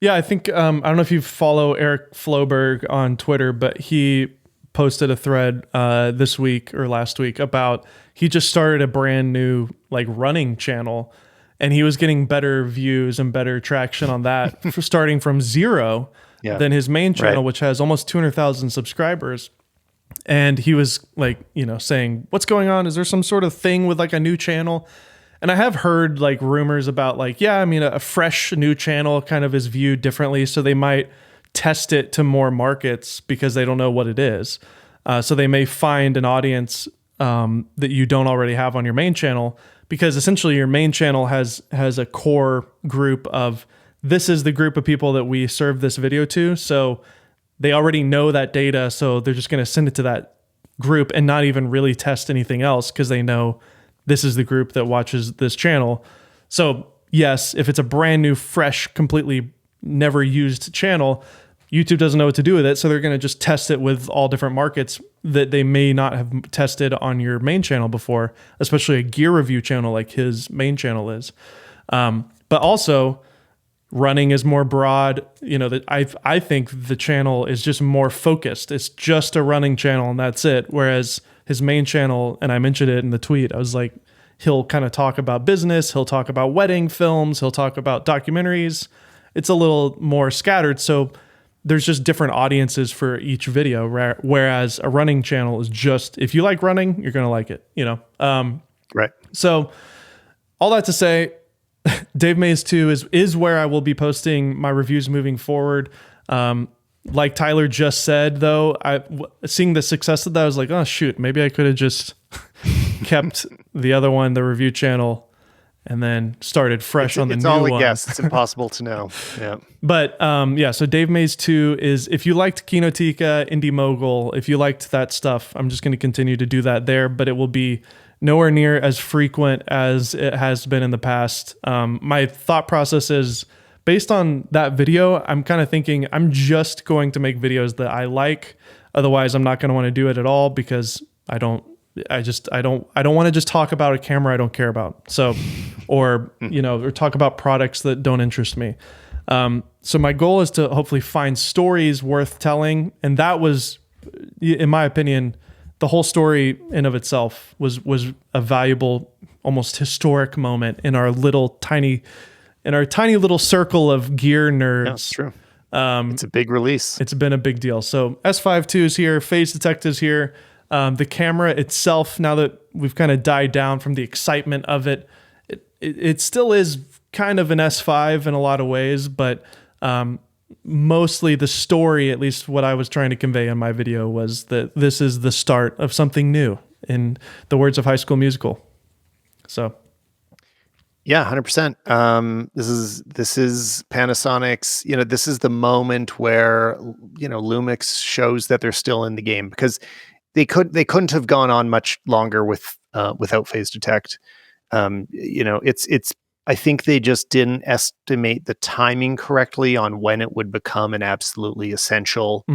Yeah, I think, I don't know if you follow Eric Floberg on Twitter, but he posted a thread this week or last week about he just started a brand new like running channel, and he was getting better views and better traction on that for starting from zero than his main channel, which has almost 200,000 subscribers. And he was like, saying, what's going on? Is there some sort of thing with like a new channel? And I have heard like rumors about like, a fresh new channel kind of is viewed differently. So they might test it to more markets because they don't know what it is. So they may find an audience that you don't already have on your main channel, because essentially your main channel has a core group of, this is the group of people that we serve this video to. So they already know that data. So they're just going to send it to that group and not even really test anything else, because they know this is the group that watches this channel. So yes, if it's a brand new, fresh, completely never used channel, YouTube doesn't know what to do with it. So they're going to just test it with all different markets that they may not have tested on your main channel before, especially a gear review channel like his main channel is. But also running is more broad. I think the channel is just more focused. It's just a running channel and that's it. Whereas his main channel, and I mentioned it in the tweet, I was like, he'll kind of talk about business, he'll talk about wedding films, he'll talk about documentaries. It's a little more scattered. So there's just different audiences for each video. Whereas a running channel is just, if you like running, you're going to like it, Right. So all that to say, Dave Mays 2 is where I will be posting my reviews moving forward. Like Tyler just said, though, seeing the success of that, I was like, oh, shoot, maybe I could have just kept the other one, the review channel, and then started fresh on the new one. It's all a guess. It's impossible to know. Yeah. But so Dave Mays 2 is, if you liked Kinotika, Indie Mogul, if you liked that stuff, I'm just going to continue to do that there, but it will be nowhere near as frequent as it has been in the past. My thought process is, based on that video, I'm kind of thinking I'm just going to make videos that I like. Otherwise, I'm not going to want to do it at all, because I don't want to just talk about a camera I don't care about. So, or talk about products that don't interest me. So my goal is to hopefully find stories worth telling. And that was, in my opinion, the whole story in of itself was a valuable, almost historic moment in our tiny little circle of gear nerds. Yeah, that's true. It's a big release. It's been a big deal. So S5 II is here. Phase Detect is here. The camera itself, now that we've kind of died down from the excitement of it, it still is kind of an S5 in a lot of ways, but mostly the story, at least what I was trying to convey in my video, was that this is the start of something new, in the words of High School Musical. So yeah, 100%. This is Panasonic's, this is the moment where, Lumix shows that they're still in the game, because they couldn't have gone on much longer without Phase Detect. I think they just didn't estimate the timing correctly on when it would become an absolutely essential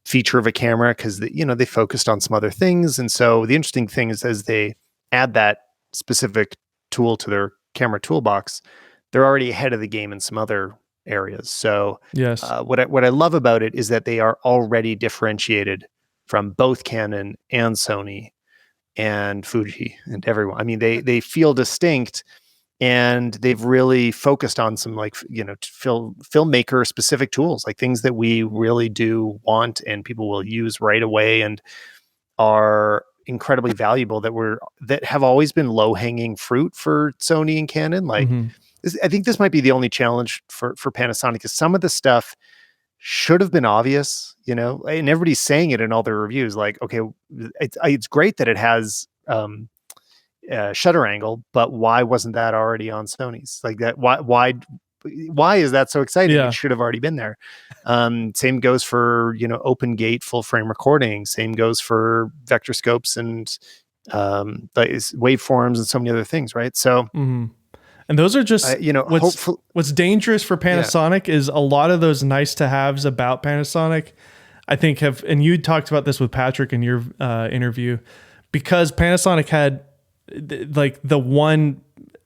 feature of a camera, because they focused on some other things. And so the interesting thing is, as they add that specific tool to their camera toolbox, they're already ahead of the game in some other areas. So yes, what I love about it is that they are already differentiated from both Canon and Sony and Fuji and everyone. I mean, they feel distinct, and they've really focused on some like filmmaker specific tools, like things that we really do want and people will use right away and are incredibly valuable, that have always been low hanging fruit for Sony and Canon. Like I think this might be the only challenge for Panasonic, is some of the stuff should have been obvious, and everybody's saying it in all their reviews. Like, okay, it's great that it has shutter angle, but why wasn't that already on Sony's? Like that, why is that so exciting? Yeah. It should have already been there. Same goes for, open gate, full frame recording. Same goes for vector scopes and waveforms and so many other things. Right. So, and those are just, what's dangerous for Panasonic is a lot of those nice to haves about Panasonic, I think and you talked about this with Patrick in your interview, because Panasonic had like the one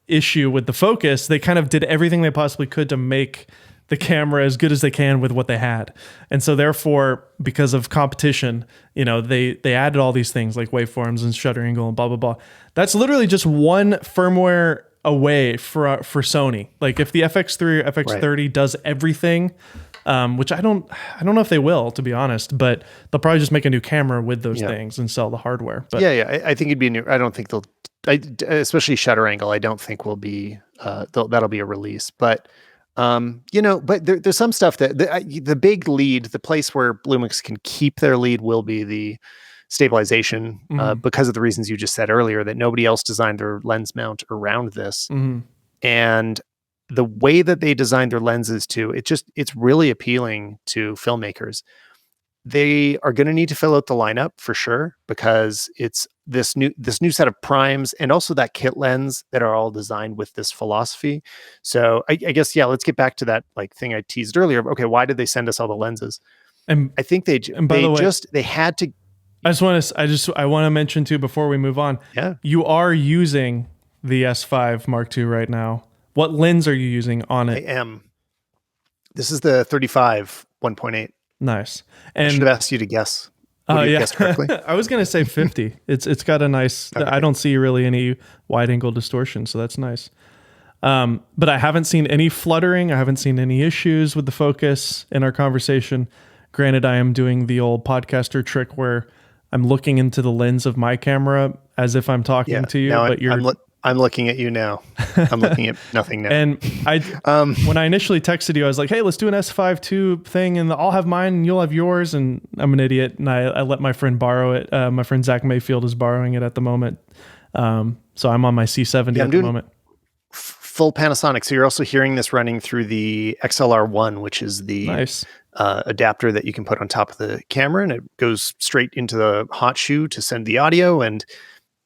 issue with the focus. They kind of did everything they possibly could to make the camera as good as they can with what they had. And so therefore, because of competition, they added all these things like waveforms and shutter angle and blah, blah, blah. That's literally just one firmware away for Sony. Like if the FX3 or FX30 does everything, which I don't know if they will, to be honest, but they'll probably just make a new camera with those things and sell the hardware. But I think it'd be new. I don't think especially shutter angle, I don't think will be, that'll be a release, but but there's some stuff that the big lead, the place where Lumix can keep their lead will be the stabilization, because of the reasons you just said earlier, that nobody else designed their lens mount around this. And the way that they designed their lenses too, it's really appealing to filmmakers. They are going to need to fill out the lineup for sure, because it's this new set of primes and also that kit lens that are all designed with this philosophy. So I guess, let's get back to that like thing I teased earlier. Okay, why did they send us all the lenses? And I think they had to. I want to mention too, before we move on. Yeah, you are using the S5 Mark II right now. What lens are you using on it? I am. This is the 35 1.8. Nice. And I should have asked you to guess. You guessed correctly? I was going to say 50. It's got a nice, okay. I don't see really any wide angle distortion, so that's nice. But I haven't seen any fluttering. I haven't seen any issues with the focus in our conversation. Granted, I am doing the old podcaster trick where I'm looking into the lens of my camera as if I'm talking to you, but I'm looking at you now. I'm looking at nothing now. And when I initially texted you, I was like, hey, let's do an S5 II thing and I'll have mine and you'll have yours. And I'm an idiot. And I let my friend borrow it. My friend Zach Mayfield is borrowing it at the moment. So I'm on my C70 at the moment. Full Panasonic. So you're also hearing this running through the XLR1, which is the nice adapter that you can put on top of the camera, and it goes straight into the hot shoe to send the audio. And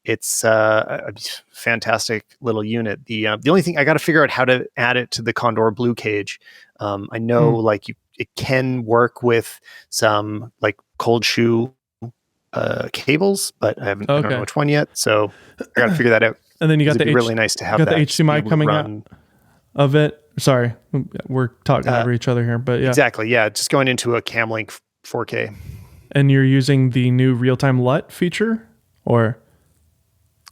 it's a fantastic little unit. The only thing, I got to figure out how to add it to the Condor Blue Cage. I know it can work with some like cold shoe cables, but I don't know which one yet. So I got to figure that out. And then you got really nice to have the HDMI coming out of it. Sorry, we're talking over each other here, but yeah. Exactly. Yeah. Just going into a Camlink 4K. And you're using the new real-time LUT feature, or?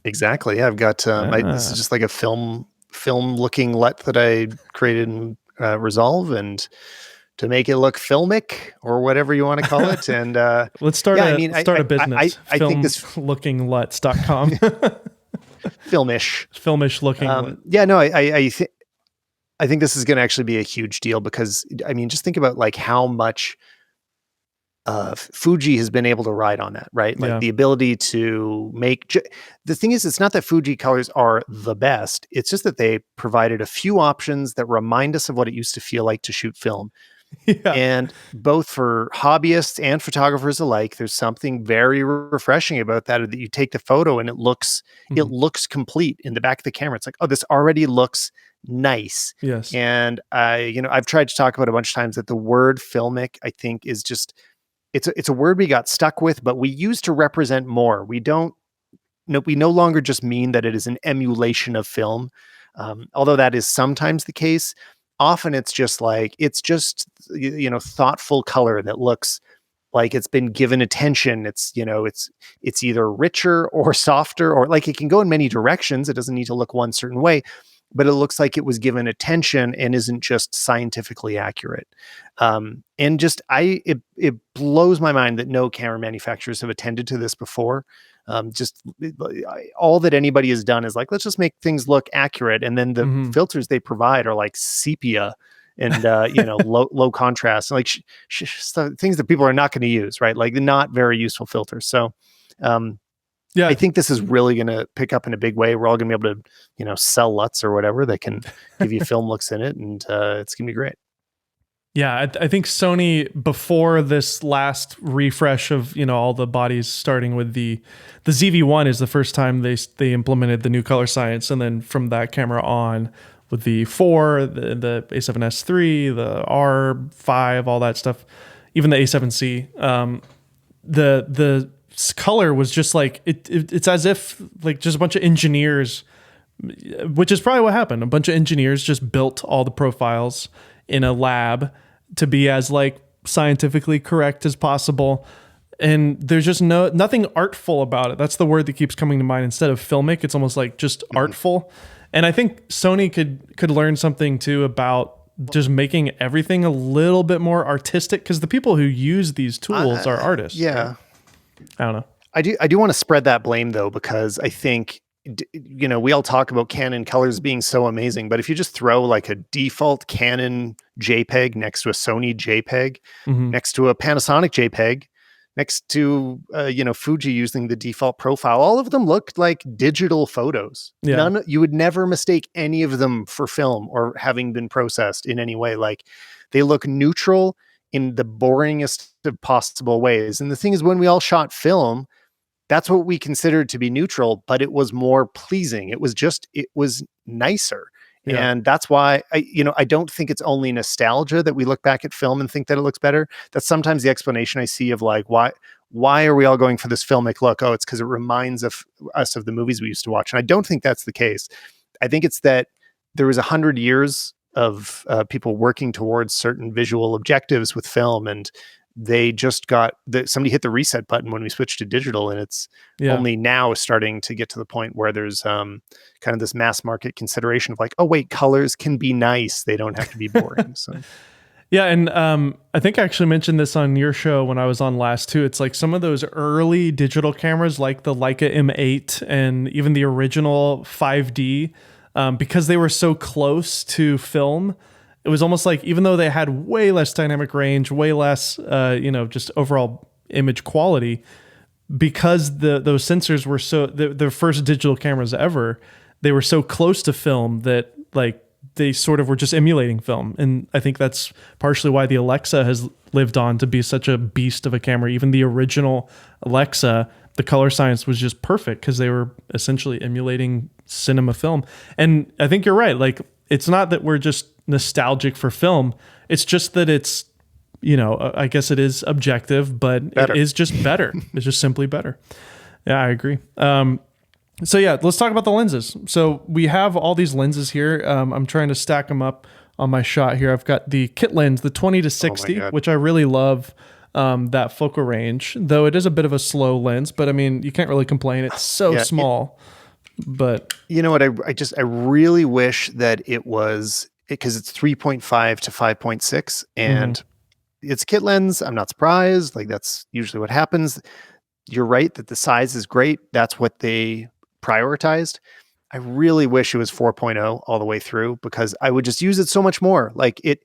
Exactly. Yeah, I've got this is just like a film looking LUT that I created in Resolve, and to make it look filmic or whatever you want to call it. And let's start a business. I think this looking LUTs.com. Filmish looking. Yeah, no, I think this is going to actually be a huge deal, because I mean, just think about like how much Fuji has been able to ride on that, right? Like the ability to make, the thing is, it's not that Fuji colors are the best. It's just that they provided a few options that remind us of what it used to feel like to shoot film. Yeah. And both for hobbyists and photographers alike, there's something very refreshing about that you take the photo and it looks complete in the back of the camera. It's like, oh, this already looks nice. Yes. And I've tried to talk about a bunch of times that the word filmic, I think, is just, it's a word we got stuck with, but we use to represent more. We no longer just mean that it is an emulation of film, although that is sometimes the case. Often it's just thoughtful color that looks like it's been given attention. It's, it's either richer or softer, or like it can go in many directions. It doesn't need to look one certain way, but it looks like it was given attention and isn't just scientifically accurate. And just it blows my mind that no camera manufacturers have attended to this before. All that anybody has done is like, let's just make things look accurate, and then the filters they provide are like sepia and low contrast, like things that people are not going to use, right? Like not very useful filters. So I think this is really going to pick up in a big way. We're all going to be able to sell LUTs or whatever that can give you film looks in it, and it's going to be great. Yeah, I think Sony, before this last refresh of all the bodies, starting with the ZV-1 is the first time they implemented the new color science, and then from that camera on, with the 4, the A7S III, the R5, all that stuff, even the A7C, the color was just like it's as if like just a bunch of engineers, which is probably what happened. A bunch of engineers just built all the profiles in a lab to be as like scientifically correct as possible, and there's just nothing artful about it. That's the word that keeps coming to mind. Instead of filmic, it's almost like just artful. And I think Sony could learn something too about just making everything a little bit more artistic, because the people who use these tools are artists. Yeah, right? I don't know. I do want to spread that blame though, because I think we all talk about Canon colors being so amazing, but if you just throw like a default Canon JPEG next to a Sony JPEG, next to a Panasonic JPEG, next to Fuji using the default profile, all of them looked like digital photos. Yeah. You would never mistake any of them for film or having been processed in any way. Like they look neutral in the boringest of possible ways. And the thing is, when we all shot film, that's what we considered to be neutral, but it was more pleasing. It was nicer. Yeah. And that's why I don't think it's only nostalgia that we look back at film and think that it looks better. That's sometimes the explanation I see of like, why are we all going for this filmic look? Oh, it's because it reminds us of the movies we used to watch. And I don't think that's the case. I think it's that there was 100 years of people working towards certain visual objectives with film, and they just somebody hit the reset button when we switched to digital, and it's only now starting to get to the point where there's kind of this mass market consideration of like, oh wait, colors can be nice, they don't have to be boring. So yeah, and I think I actually mentioned this on your show when I was on last too. It's like some of those early digital cameras, like the Leica M8 and even the original 5D, because they were so close to film, it was almost like, even though they had way less dynamic range, way less, just overall image quality, because those sensors were so, the first digital cameras ever, they were so close to film that like they sort of were just emulating film. And I think that's partially why the Alexa has lived on to be such a beast of a camera. Even the original Alexa, the color science was just perfect because they were essentially emulating cinema film. And I think you're right. Like, it's not that we're just nostalgic for film. It's just that it's, I guess it is objective, but better. It is just better. It's just simply better. Yeah, I agree. So yeah, let's talk about the lenses. So we have all these lenses here. I'm trying to stack them up on my shot here. I've got the kit lens, the 20-60, which I really love. That focal range, though it is a bit of a slow lens, but I mean, you can't really complain. It's so small. But you know what? I really wish that it was, because it's 3.5 to 5.6 and it's kit lens. I'm not surprised. Like, that's usually what happens. You're right that the size is great. That's what they prioritized. I really wish it was 4.0 all the way through, because I would just use it so much more. Like I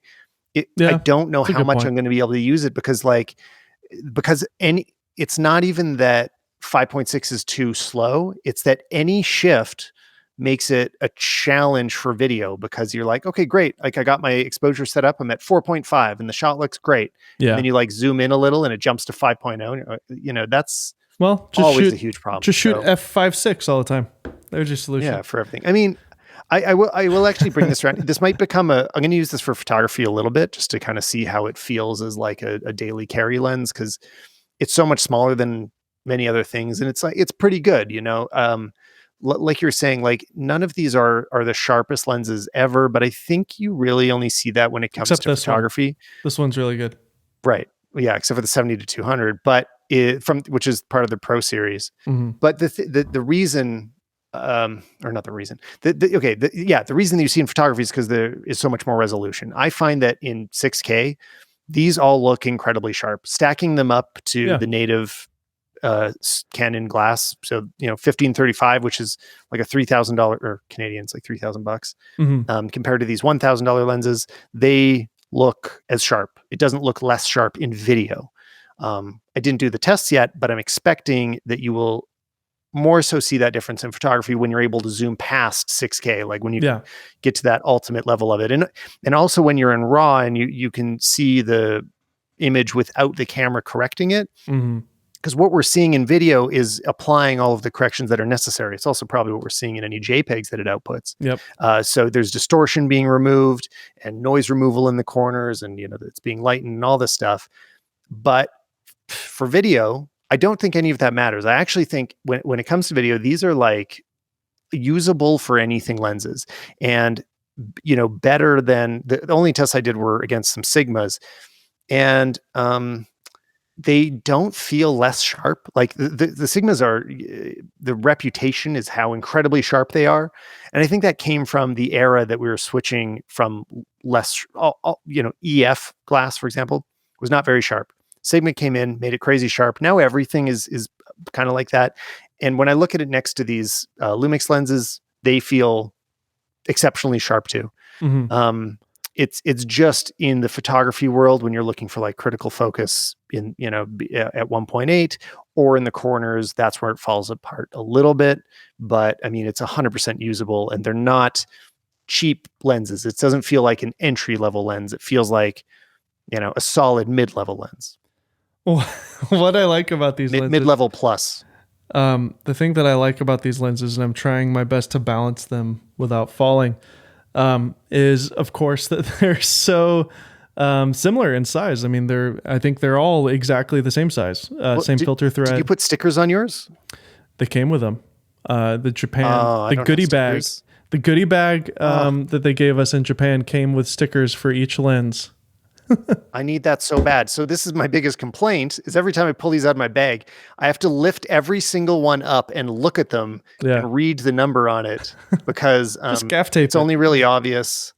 don't know how much I'm going to be able to use it, because it's not even that 5.6 is too slow. It's that any shift makes it a challenge for video, because you're like, okay, great. Like, I got my exposure set up. I'm at 4.5 and the shot looks great. Yeah. And then you like zoom in a little and it jumps to 5.0. That's always a huge problem. Just shoot f5.6 all the time. There's your solution. Yeah, for everything. I mean, I will actually bring this around. This might become I'm going to use this for photography a little bit, just to kind of see how it feels as like a daily carry lens, because it's so much smaller than many other things, and it's pretty good. Like you're saying, like, none of these are the sharpest lenses ever, but I think you really only see that when it comes to photography. This one's really good. Right. yeah, except for the 70 to 200, but which is part of the Pro series. Mm-hmm. But the reason, or not the reason, the reason that you see in photography is because there is so much more resolution. I find that in 6K, these all look incredibly sharp. Stacking them up to the native Canon glass, so 1535, which is like a $3,000 or Canadian, it's like $3,000 compared to these $1,000 lenses, they look as sharp. It doesn't look less sharp in video. I didn't do the tests yet, but I'm expecting that you will more so see that difference in photography when you're able to zoom past 6K, like when you get to that ultimate level of it. And also when you're in RAW and you can see the image without the camera correcting it. Because what we're seeing in video is applying all of the corrections that are necessary. It's also probably what we're seeing in any JPEGs that it outputs. So there's distortion being removed and noise removal in the corners, and it's being lightened and all this stuff. But for video, I don't think any of that matters. I actually think when it comes to video, these are like usable for anything lenses, and better than the only tests I did were against some Sigmas, and they don't feel less sharp. Like the Sigmas are, the reputation is how incredibly sharp they are. And I think that came from the era that we were switching from less, EF glass, for example, was not very sharp. Sigma came in, made it crazy sharp. Now everything is kind of like that. And when I look at it next to these Lumix lenses, they feel exceptionally sharp too. It's just in the photography world when you're looking for like critical focus in, at 1.8 or in the corners, that's where it falls apart a little bit. But I mean, it's 100% usable, and they're not cheap lenses. It doesn't feel like an entry level lens. It feels like, a solid mid-level lens. What I like about these lenses, mid-level plus. The thing that I like about these lenses, and I'm trying my best to balance them without falling, is of course that they're so similar in size. I mean, I think they're all exactly the same size, same filter thread. Did you put stickers on yours? They came with them. The Japan, the goodie bag, that they gave us in Japan came with stickers for each lens. I need that so bad. So this is my biggest complaint, is every time I pull these out of my bag, I have to lift every single one up and look at them and read the number on it, because just gaff tape. It's only really obvious.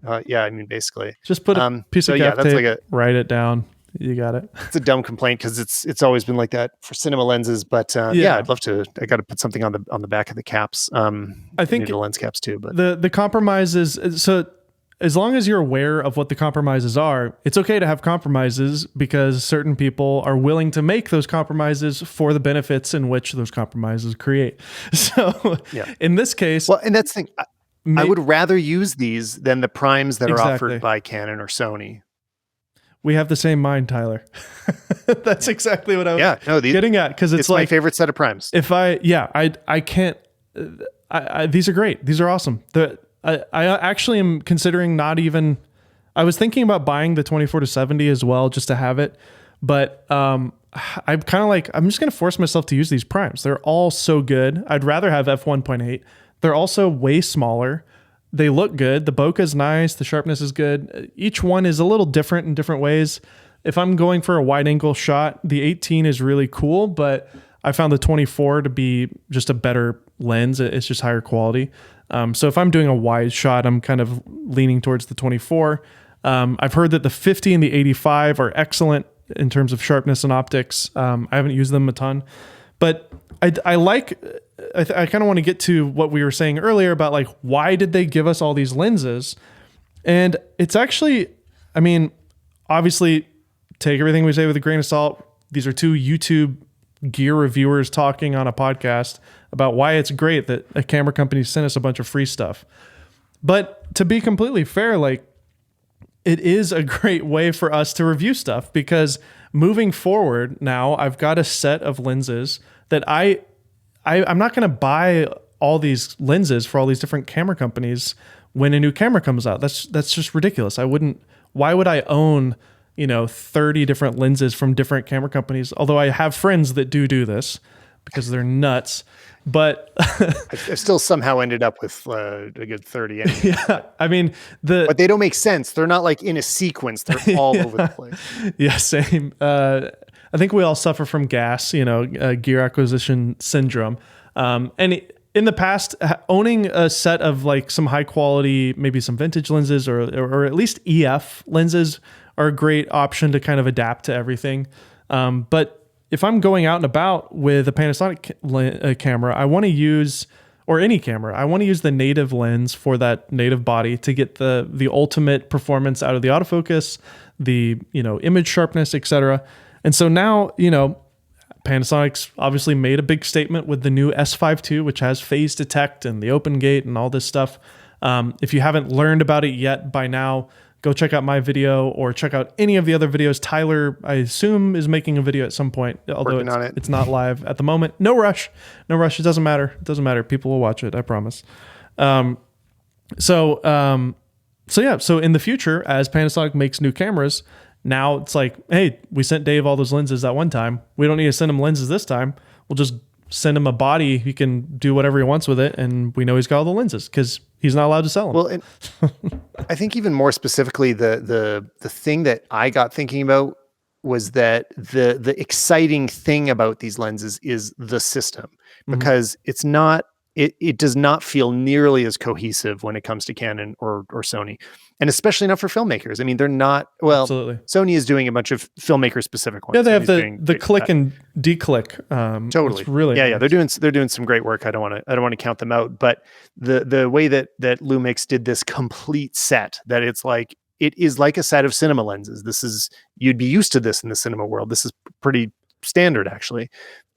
I mean, basically. Just put a piece of gaff tape, write it down. You got it. It's a dumb complaint because it's always been like that for cinema lenses. But I'd love to. I got to put something on the back of the caps. I think the lens caps too. But the compromise is so. As long as you're aware of what the compromises are, it's okay to have compromises, because certain people are willing to make those compromises for the benefits in which those compromises create. So in this case, well, and that's the thing. I would rather use these than the primes that are offered by Canon or Sony. We have the same mind, Tyler. That's exactly what I was getting at, because it's like my favorite set of primes. If I can't. These are great. These are awesome. I actually am considering not even. I was thinking about buying the 24 to 70 as well, just to have it, but I'm kind of like, I'm just going to force myself to use these primes. They're all so good. I'd rather have f1.8. They're also way smaller. They look good. The bokeh is nice. The sharpness is good. Each one is a little different in different ways. If I'm going for a wide angle shot, the 18 is really cool, but I found the 24 to be just a better lens. It's just higher quality. So if I'm doing a wide shot, I'm kind of leaning towards the 24. I've heard that the 50 and the 85 are excellent in terms of sharpness and optics. I haven't used them a ton, but I kind of want to get to what we were saying earlier about like, why did they give us all these lenses? And it's actually, I mean, obviously take everything we say with a grain of salt. These are two YouTube gear reviewers talking on a podcast about why it's great that a camera company sent us a bunch of free stuff. But to be completely fair, like, it is a great way for us to review stuff, because moving forward now, I've got a set of lenses that I'm not going to buy all these lenses for all these different camera companies when a new camera comes out. That's just ridiculous. Why would I own 30 different lenses from different camera companies? Although I have friends that do this, because they're nuts. But I've still somehow ended up with a good 30 anyway. yeah, I mean, but they don't make sense. They're not like in a sequence. They're all over the place. Yeah, same. I think we all suffer from gas, gear acquisition syndrome. In the past, owning a set of like some high quality, maybe some vintage lenses or at least EF lenses are a great option to kind of adapt to everything. But if I'm going out and about with a Panasonic camera, I want to use, or any camera, I want to use the native lens for that native body to get the ultimate performance out of the autofocus, the image sharpness, etc. And so now, Panasonic's obviously made a big statement with the new S5 II, which has phase detect and the open gate and all this stuff. If you haven't learned about it yet by now, go check out my video or check out any of the other videos. Tyler, I assume, is making a video at some point, although it's not live at the moment. No rush. It doesn't matter. People will watch it. I promise. So in the future, as Panasonic makes new cameras, now it's like, hey, we sent Dave all those lenses that one time. We don't need to send him lenses this time. We'll just send him a body. He can do whatever he wants with it, and we know he's got all the lenses because he's not allowed to sell them. Well, and I think even more specifically, the thing that I got thinking about was that the exciting thing about these lenses is the system, because it's not. It does not feel nearly as cohesive when it comes to Canon or Sony, and especially not for filmmakers. I mean, they're not. Well, absolutely. Sony is doing a bunch of filmmaker specific ones. Yeah, they have the click and declick. Totally, really. Yeah. They're doing some great work. I don't want to count them out, but the way that Lumix did this complete set, that it is like a set of cinema lenses. You'd be used to this in the cinema world. This is pretty standard, actually.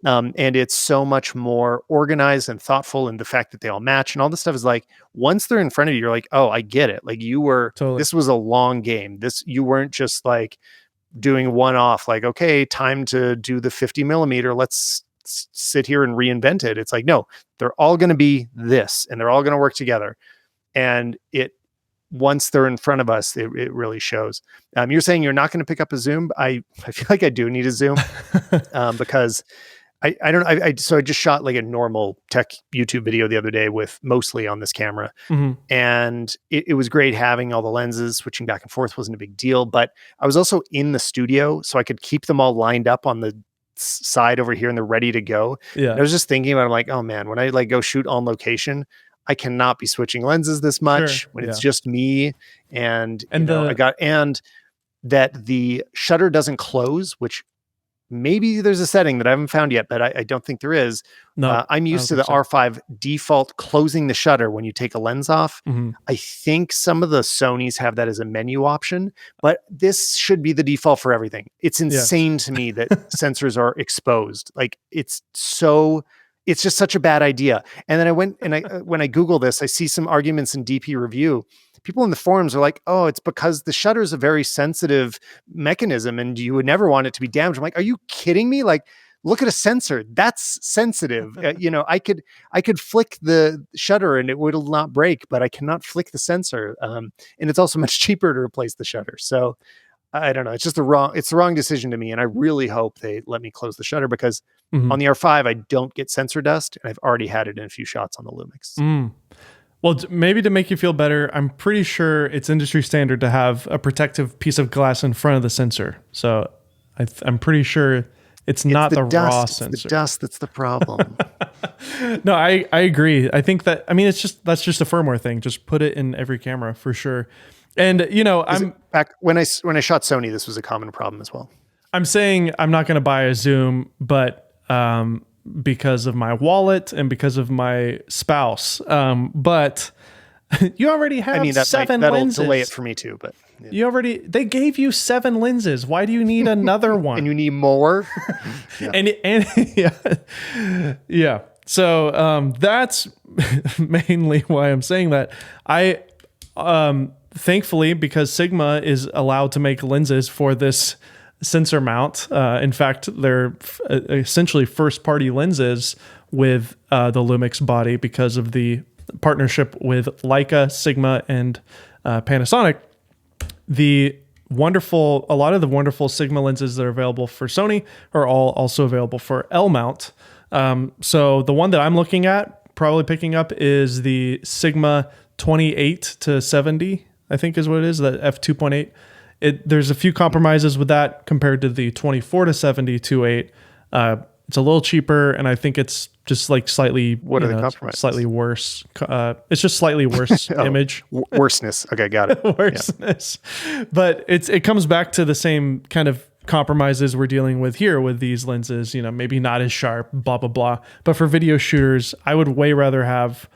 And it's so much more organized and thoughtful, and the fact that they all match and all this stuff is like, once they're in front of you, you're like, oh, I get it. Like this was a long game. You weren't just like doing one off, like, okay, time to do the 50 millimeter. Let's sit here and reinvent it. It's like, no, they're all going to be this, and they're all going to work together. And once they're in front of us, it really shows. You're saying you're not going to pick up a zoom. I feel like I do need a zoom because I don't know. So I just shot like a normal tech YouTube video the other day with mostly on this camera. And it was great having all the lenses. Switching back and forth wasn't a big deal, but I was also in the studio, so I could keep them all lined up on the side over here and they're ready to go. Yeah. And I was just thinking about it, I'm like, oh man, when I like go shoot on location, I cannot be switching lenses this much when it's just me and that the shutter doesn't close, which maybe there's a setting that I haven't found yet, but I don't think there is. No, I'm used to the R5 default closing the shutter when you take a lens off. I think some of the Sonys have that as a menu option, but this should be the default for everything. It's insane to me that sensors are exposed. Like it's just such a bad idea. And then I went and when I Google this, I see some arguments in DP review. People in the forums are like, oh, it's because the shutter is a very sensitive mechanism and you would never want it to be damaged. I'm like, are you kidding me? Like, look at a sensor. That's sensitive. I could flick the shutter and it will not break, but I cannot flick the sensor. And it's also much cheaper to replace the shutter. So I don't know. It's just the wrong decision to me. And I really hope they let me close the shutter because on the R5, I don't get sensor dust. And I've already had it in a few shots on the Lumix. Well, maybe to make you feel better, I'm pretty sure it's industry standard to have a protective piece of glass in front of the sensor. So I'm pretty sure it's not the raw sensor. It's the dust that's the problem. No, I agree. I think that's just a firmware thing. Just put it in every camera for sure. And back when I shot Sony, this was a common problem as well. I'm saying I'm not going to buy a zoom, but because of my wallet and because of my spouse. But you already have seven lenses. That'll delay it for me too, but they gave you 7 lenses. Why do you need another one? And you need more? Yeah. So that's mainly why I'm saying that. I thankfully, because Sigma is allowed to make lenses for this sensor mount. In fact, they're essentially first-party lenses with the Lumix body because of the partnership with Leica, Sigma, and Panasonic. A lot of the wonderful Sigma lenses that are available for Sony are all also available for L mount. So the one that I'm looking at, probably picking up, is the Sigma 28 to 70, I think is what it is, the f2.8. There's a few compromises with that compared to the 24 to 70 2.8. It's a little cheaper, and I think it's just like slightly, What are the compromises? Slightly worse. It's just slightly worse image. Worseness. Okay, got it. Worseness. Yeah. But it comes back to the same kind of compromises we're dealing with here with these lenses, maybe not as sharp, blah, blah, blah. But for video shooters, I would way rather have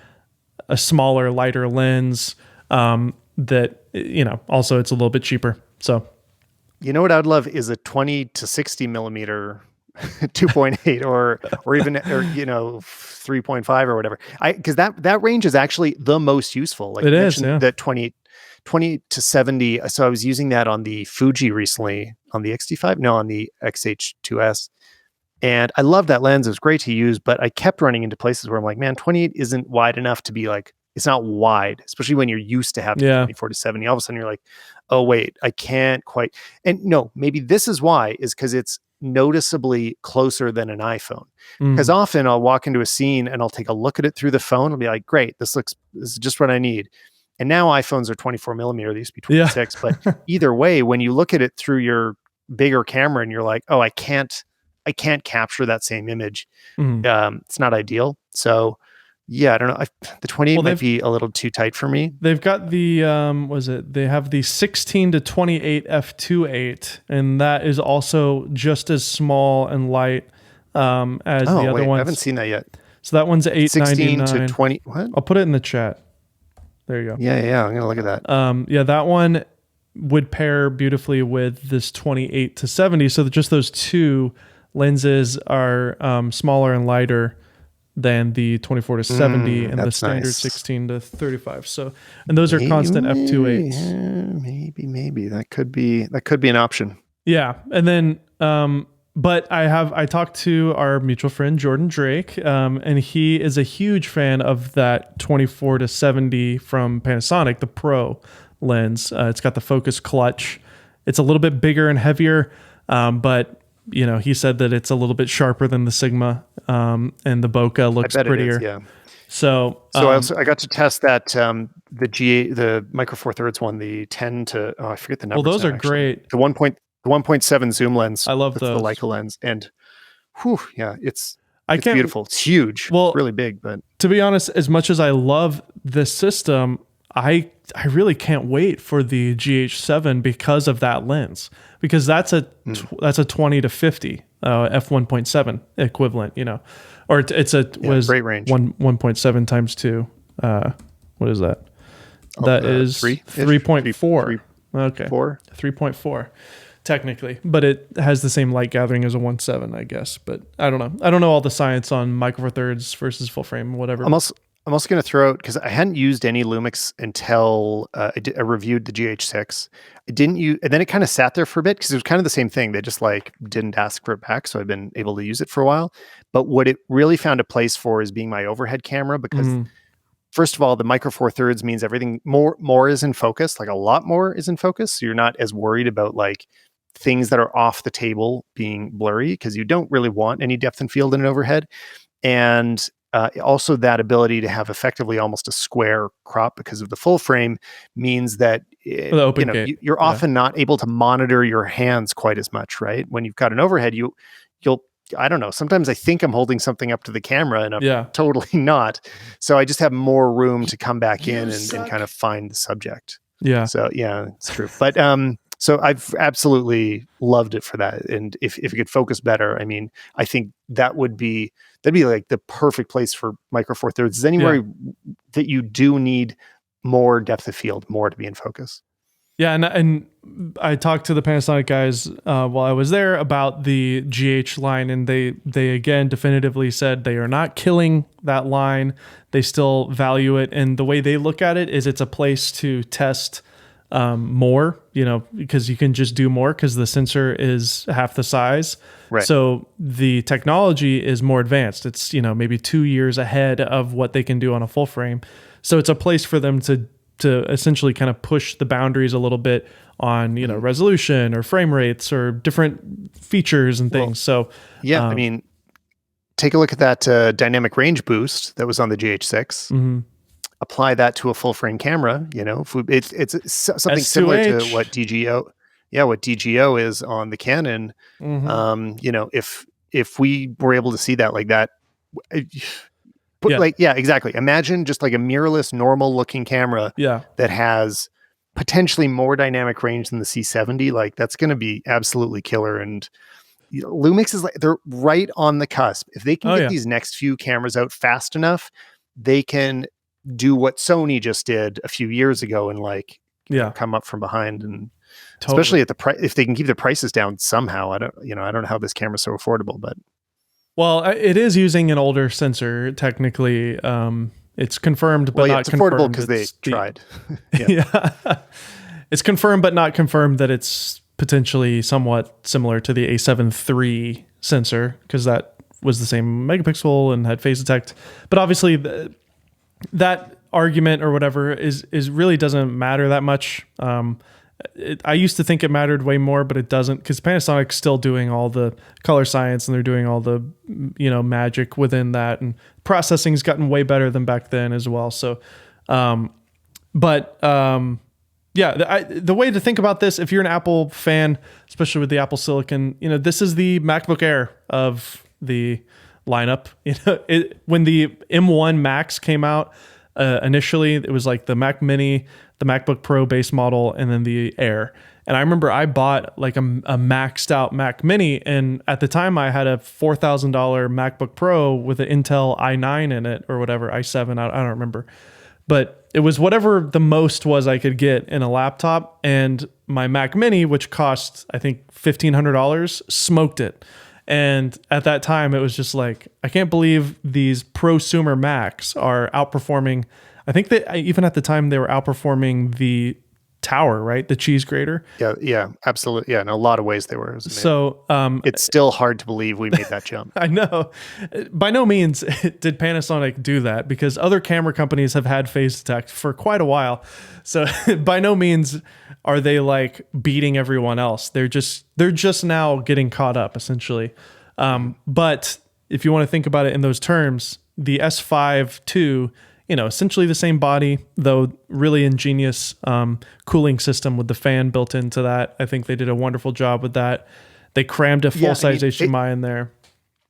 a smaller, lighter lens that, also it's a little bit cheaper. So, what I'd love is a 20 to 60 millimeter 2.8 or even 3.5 or whatever. Because that range is actually the most useful. Like it is, yeah. That 20 to 70. So I was using that on the Fuji recently, on the on the XH2S. And I love that lens. It was great to use, but I kept running into places where I'm like, man, 28 isn't wide enough to be like, it's not wide, especially when you're used to having 24 to 70. All of a sudden you're like, oh wait, I can't quite. And no, maybe this is why, is because it's noticeably closer than an iPhone. Because often I'll walk into a scene and I'll take a look at it through the phone. I'll be like, great, this is just what I need. And now iPhones are 24 millimeter. They used to be 26. Yeah. But either way, when you look at it through your bigger camera and you're like, oh, I can't capture that same image. It's not ideal. So yeah, I don't know. The 28 might be a little too tight for me. They've got the, they have the 16 to 28 f2.8, and that is also just as small and light as the other ones. I haven't seen that yet. So that one's $899. 16 to 20, what? I'll put it in the chat. There you go. Yeah. I'm going to look at that. That one would pair beautifully with this 28 to 70. So just those two lenses are smaller and lighter than the 24 to 70 and the standard 16 to 35. So, and those are constant f2.8s. Maybe that could be an option. Yeah. And then, but I talked to our mutual friend, Jordan Drake, and he is a huge fan of that 24 to 70 from Panasonic, the Pro lens. It's got the focus clutch. It's a little bit bigger and heavier, but he said that it's a little bit sharper than the Sigma, and the bokeh looks prettier. Yeah. So I got to test that the Micro Four Thirds one, the 10 to I forget the numbers. Well, those are great. The 1.7 zoom lens. I love those. The Leica lens, and it's beautiful. It's huge. Well, it's really big. But to be honest, as much as I love this system, I really can't wait for the GH7 because of that lens, because that's a 20 to 50 f1.7 equivalent, or was great range. 1.7 times 2. What is that? That is 3.4. Okay, 3.4 technically, but it has the same light gathering as a 1.7, I guess. But I don't know. I don't know all the science on Micro Four Thirds versus full frame, whatever. I'm also going to throw out, because I hadn't used any Lumix until I reviewed the GH6. I didn't use, and then it kind of sat there for a bit because it was kind of the same thing. They just didn't ask for it back, so I've been able to use it for a while. But what it really found a place for is being my overhead camera, because first of all, the Micro Four Thirds means everything more is in focus, like a lot more is in focus. So you're not as worried about things that are off the table being blurry, because you don't really want any depth and field in an overhead. And also that ability to have effectively almost a square crop because of the full frame means that you're often not able to monitor your hands quite as much, right? When you've got an overhead, you'll I don't know, sometimes I think I'm holding something up to the camera and I'm totally not. So I just have more room to come back in and kind of find the subject. Yeah. So yeah, it's true. But so I've absolutely loved it for that. And if it could focus better, I mean, I think that'd be like the perfect place for Micro Four Thirds. Is anywhere that you do need more depth of field, more to be in focus. Yeah, and I talked to the Panasonic guys while I was there about the GH line, and they again definitively said they are not killing that line. They still value it, and the way they look at it is it's a place to test more, because you can just do more because the sensor is half the size. Right. So the technology is more advanced. It's, maybe 2 years ahead of what they can do on a full frame. So it's a place for them to essentially kind of push the boundaries a little bit on, resolution or frame rates or different features and things. I mean, take a look at that dynamic range boost that was on the GH6. Mm-hmm. Apply that to a full frame camera. It's something similar to what DGO is on the Canon. Mm-hmm. If we were able to see that like that, exactly. Imagine just like a mirrorless, normal looking camera that has potentially more dynamic range than the C70. Like that's going to be absolutely killer. And Lumix is they're right on the cusp. If they can get these next few cameras out fast enough, they can do what Sony just did a few years ago and come up from behind. And especially at the price, if they can keep the prices down somehow. I don't know how this camera's so affordable, but it is using an older sensor technically. It's confirmed, but not it's confirmed. Affordable because they tried. It's confirmed, but not confirmed that it's potentially somewhat similar to the A7 III sensor, because that was the same megapixel and had phase detect. But obviously, that argument or whatever is really doesn't matter that much. I used to think it mattered way more, but it doesn't, because Panasonic's still doing all the color science and they're doing all the magic within that, and processing's gotten way better than back then as well. So, the way to think about this, if you're an Apple fan, especially with the Apple Silicon, this is the MacBook Air of the lineup. When the M1 Max came out, initially it was like the Mac Mini, the MacBook Pro base model, and then the Air. And I remember I bought like a maxed out Mac Mini, and at the time I had a $4,000 MacBook Pro with an Intel i9 in it or whatever, i7, I don't remember. But it was whatever the most was I could get in a laptop, and my Mac Mini, which cost I think $1,500, smoked it. And at that time, it was just like, I can't believe these prosumer Macs are outperforming. I think that even at the time they were outperforming the Tower, right? The cheese grater. Yeah, absolutely. Yeah, in a lot of ways they were. So it's still hard to believe we made that jump. I know. By no means did Panasonic do that, because other camera companies have had phase detect for quite a while. So by no means are they like beating everyone else. They're just now getting caught up, essentially. But if you want to think about it in those terms, the S5 II, essentially the same body, though really ingenious cooling system with the fan built into that. I think they did a wonderful job with that. They crammed a full-size HDMI in there.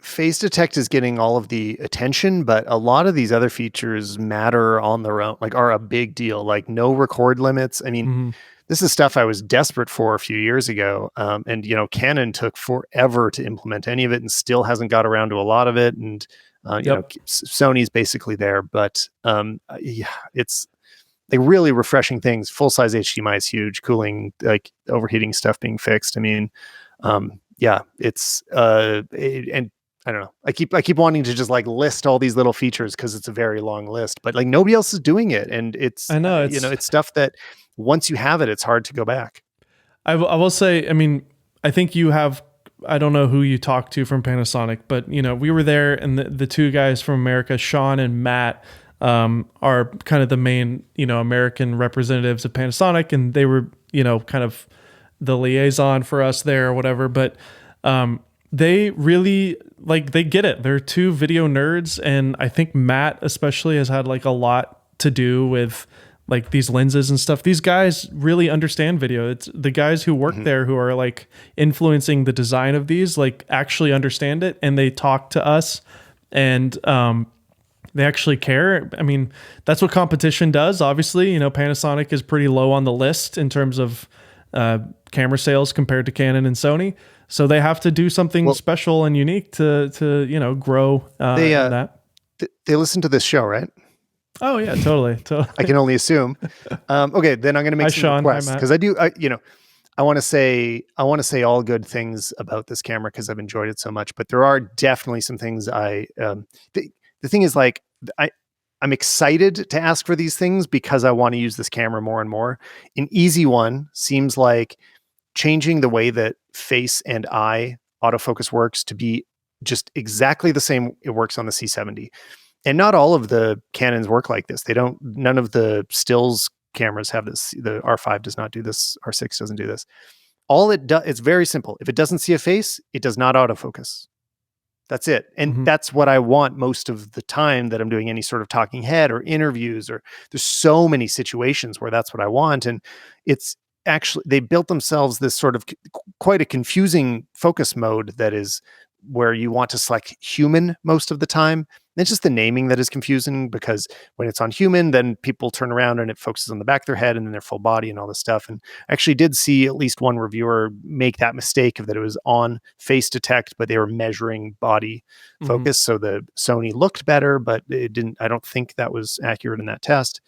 Phase detect is getting all of the attention, but a lot of these other features matter on their own, are a big deal, like no record limits. I mean, this is stuff I was desperate for a few years ago. And Canon took forever to implement any of it and still hasn't got around to a lot of it. And Sony's basically there, but it's really refreshing things. Full size HDMI is huge. Cooling, like overheating stuff being fixed. I mean, it's and I don't know. I keep wanting to just list all these little features because it's a very long list, but nobody else is doing it, and it's it's stuff that once you have it, it's hard to go back. I will say, I mean, I think you have. I don't know who you talked to from Panasonic, but we were there, and the two guys from America, Sean and Matt, are kind of the main American representatives of Panasonic, and they were kind of the liaison for us there or whatever. But they really they get it. They're two video nerds, and I think Matt especially has had a lot to do with these lenses and stuff. These guys really understand video. It's the guys who work there who are influencing the design of these, actually understand it, and they talk to us, and they actually care. I mean, that's what competition does. Obviously, Panasonic is pretty low on the list in terms of camera sales compared to Canon and Sony. So they have to do something special and unique to grow that. They listen to this show, right? Oh yeah, totally. I can only assume. Okay, then I'm going to make some requests, because I do. I want to say all good things about this camera because I've enjoyed it so much. But there are definitely some things the thing is, I'm excited to ask for these things because I want to use this camera more and more. An easy one seems like changing the way that face and eye autofocus works to be just exactly the same it works on the C70. And not all of the Canons work like this. None of the stills cameras have this. The R5 does not do this. R6 doesn't do this. All it does, it's very simple. If it doesn't see a face, it does not autofocus. That's it. And that's what I want most of the time that I'm doing any sort of talking head or interviews, or there's so many situations where that's what I want. And it's actually, they built themselves this sort of quite a confusing focus mode that is where you want to select human most of the time. And it's just the naming that is confusing, because when it's on human, then people turn around and it focuses on the back of their head and then their full body and all this stuff. And I actually did see at least one reviewer make that mistake of that it was on face detect, but they were measuring body focus. So the Sony looked better, but it didn't. I don't think that was accurate in that test.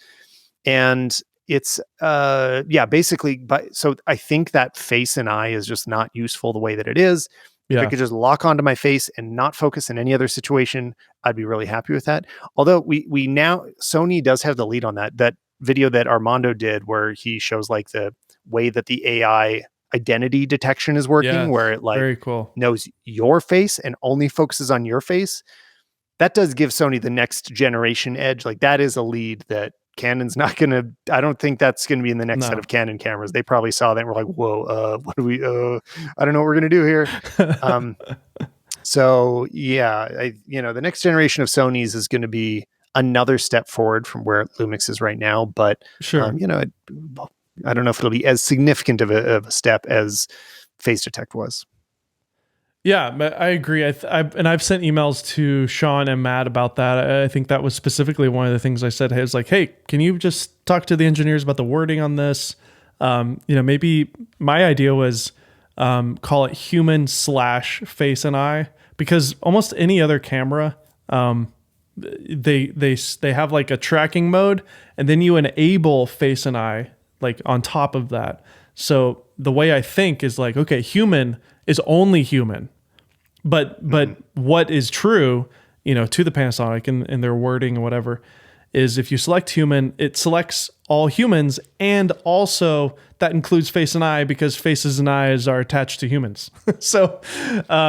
And it's basically, so I think that face and eye is just not useful the way that it is. If I could just lock onto my face and not focus in any other situation, I'd be really happy with that. Although we now, Sony does have the lead on that video that Armando did, where he shows like the way that the AI identity detection is working, where it like very cool. knows your face and only focuses on your face. That does give Sony the next generation edge. Like that is a lead that Canon's not going to, I don't think that's going to be in the next set of Canon cameras. They probably saw that and were like, whoa, what do we, I don't know what we're going to do here. So yeah, the next generation of Sony's is going to be another step forward from where Lumix is right now. But sure, I don't know if it'll be as significant of a step as Face Detect was. Yeah, I agree. I've sent emails to Sean and Matt about that. I think that was specifically one of the things I said. I was like, hey, can you just talk to the engineers about the wording on this? Maybe my idea was call it human/face and eye, because almost any other camera, they have like a tracking mode, and then you enable face and eye like on top of that. So the way I think is like, okay, human is only human. But what is true, to the Panasonic and their wording and whatever, is if you select human, it selects all humans, and also that includes face and eye, because faces and eyes are attached to humans. So,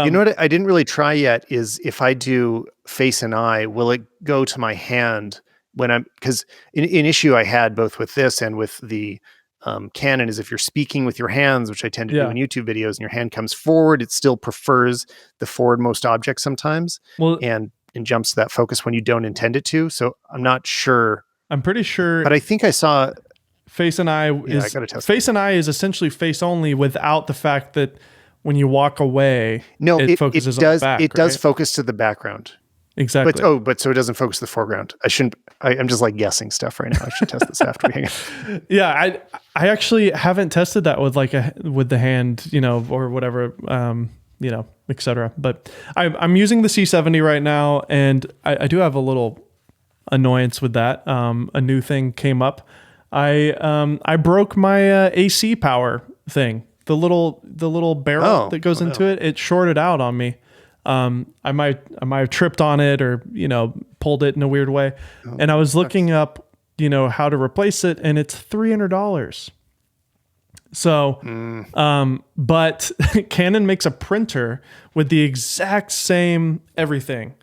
you know what I didn't really try yet is if I do face and eye, will it go to my hand when because an issue I had both with this and with the Canon is if you're speaking with your hands, which I tend to do in YouTube videos, and your hand comes forward, it still prefers the forwardmost object sometimes, and jumps to that focus when you don't intend it to. So I'm not sure. I'm pretty sure, but I think I saw face and eye face and eye is essentially face only, without the fact that when you walk away, it focuses on the back. It does focus to the background. Exactly. But so it doesn't focus the foreground. I'm just like guessing stuff right now. I should test this after we hang out. Yeah, I actually haven't tested that with with the hand, or whatever, etc. But I'm using the C70 right now, and I do have a little annoyance with that. A new thing came up. I broke my AC power thing. The little barrel that goes into it. It shorted out on me. I might have tripped on it, or pulled it in a weird way, and I was looking up how to replace it, and it's $300. So, but Canon makes a printer with the exact same everything.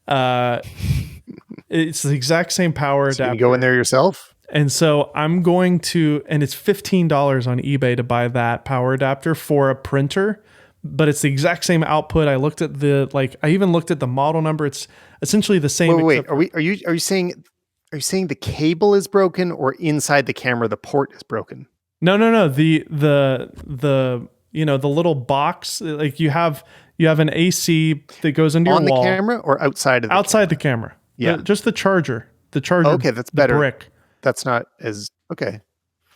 It's the exact same power adapter. You go in there yourself. And so I'm going to, and it's $15 on eBay to buy that power adapter for a printer. But it's the exact same output. I looked at I even looked at the model number. It's essentially the same. Wait. Are you saying the cable is broken, or inside the camera the port is broken? No. The little box, like you have an AC that goes into your wall. On the camera or outside of the outside the camera? Yeah, just the charger. The charger. Okay, that's better. Brick. That's not as okay.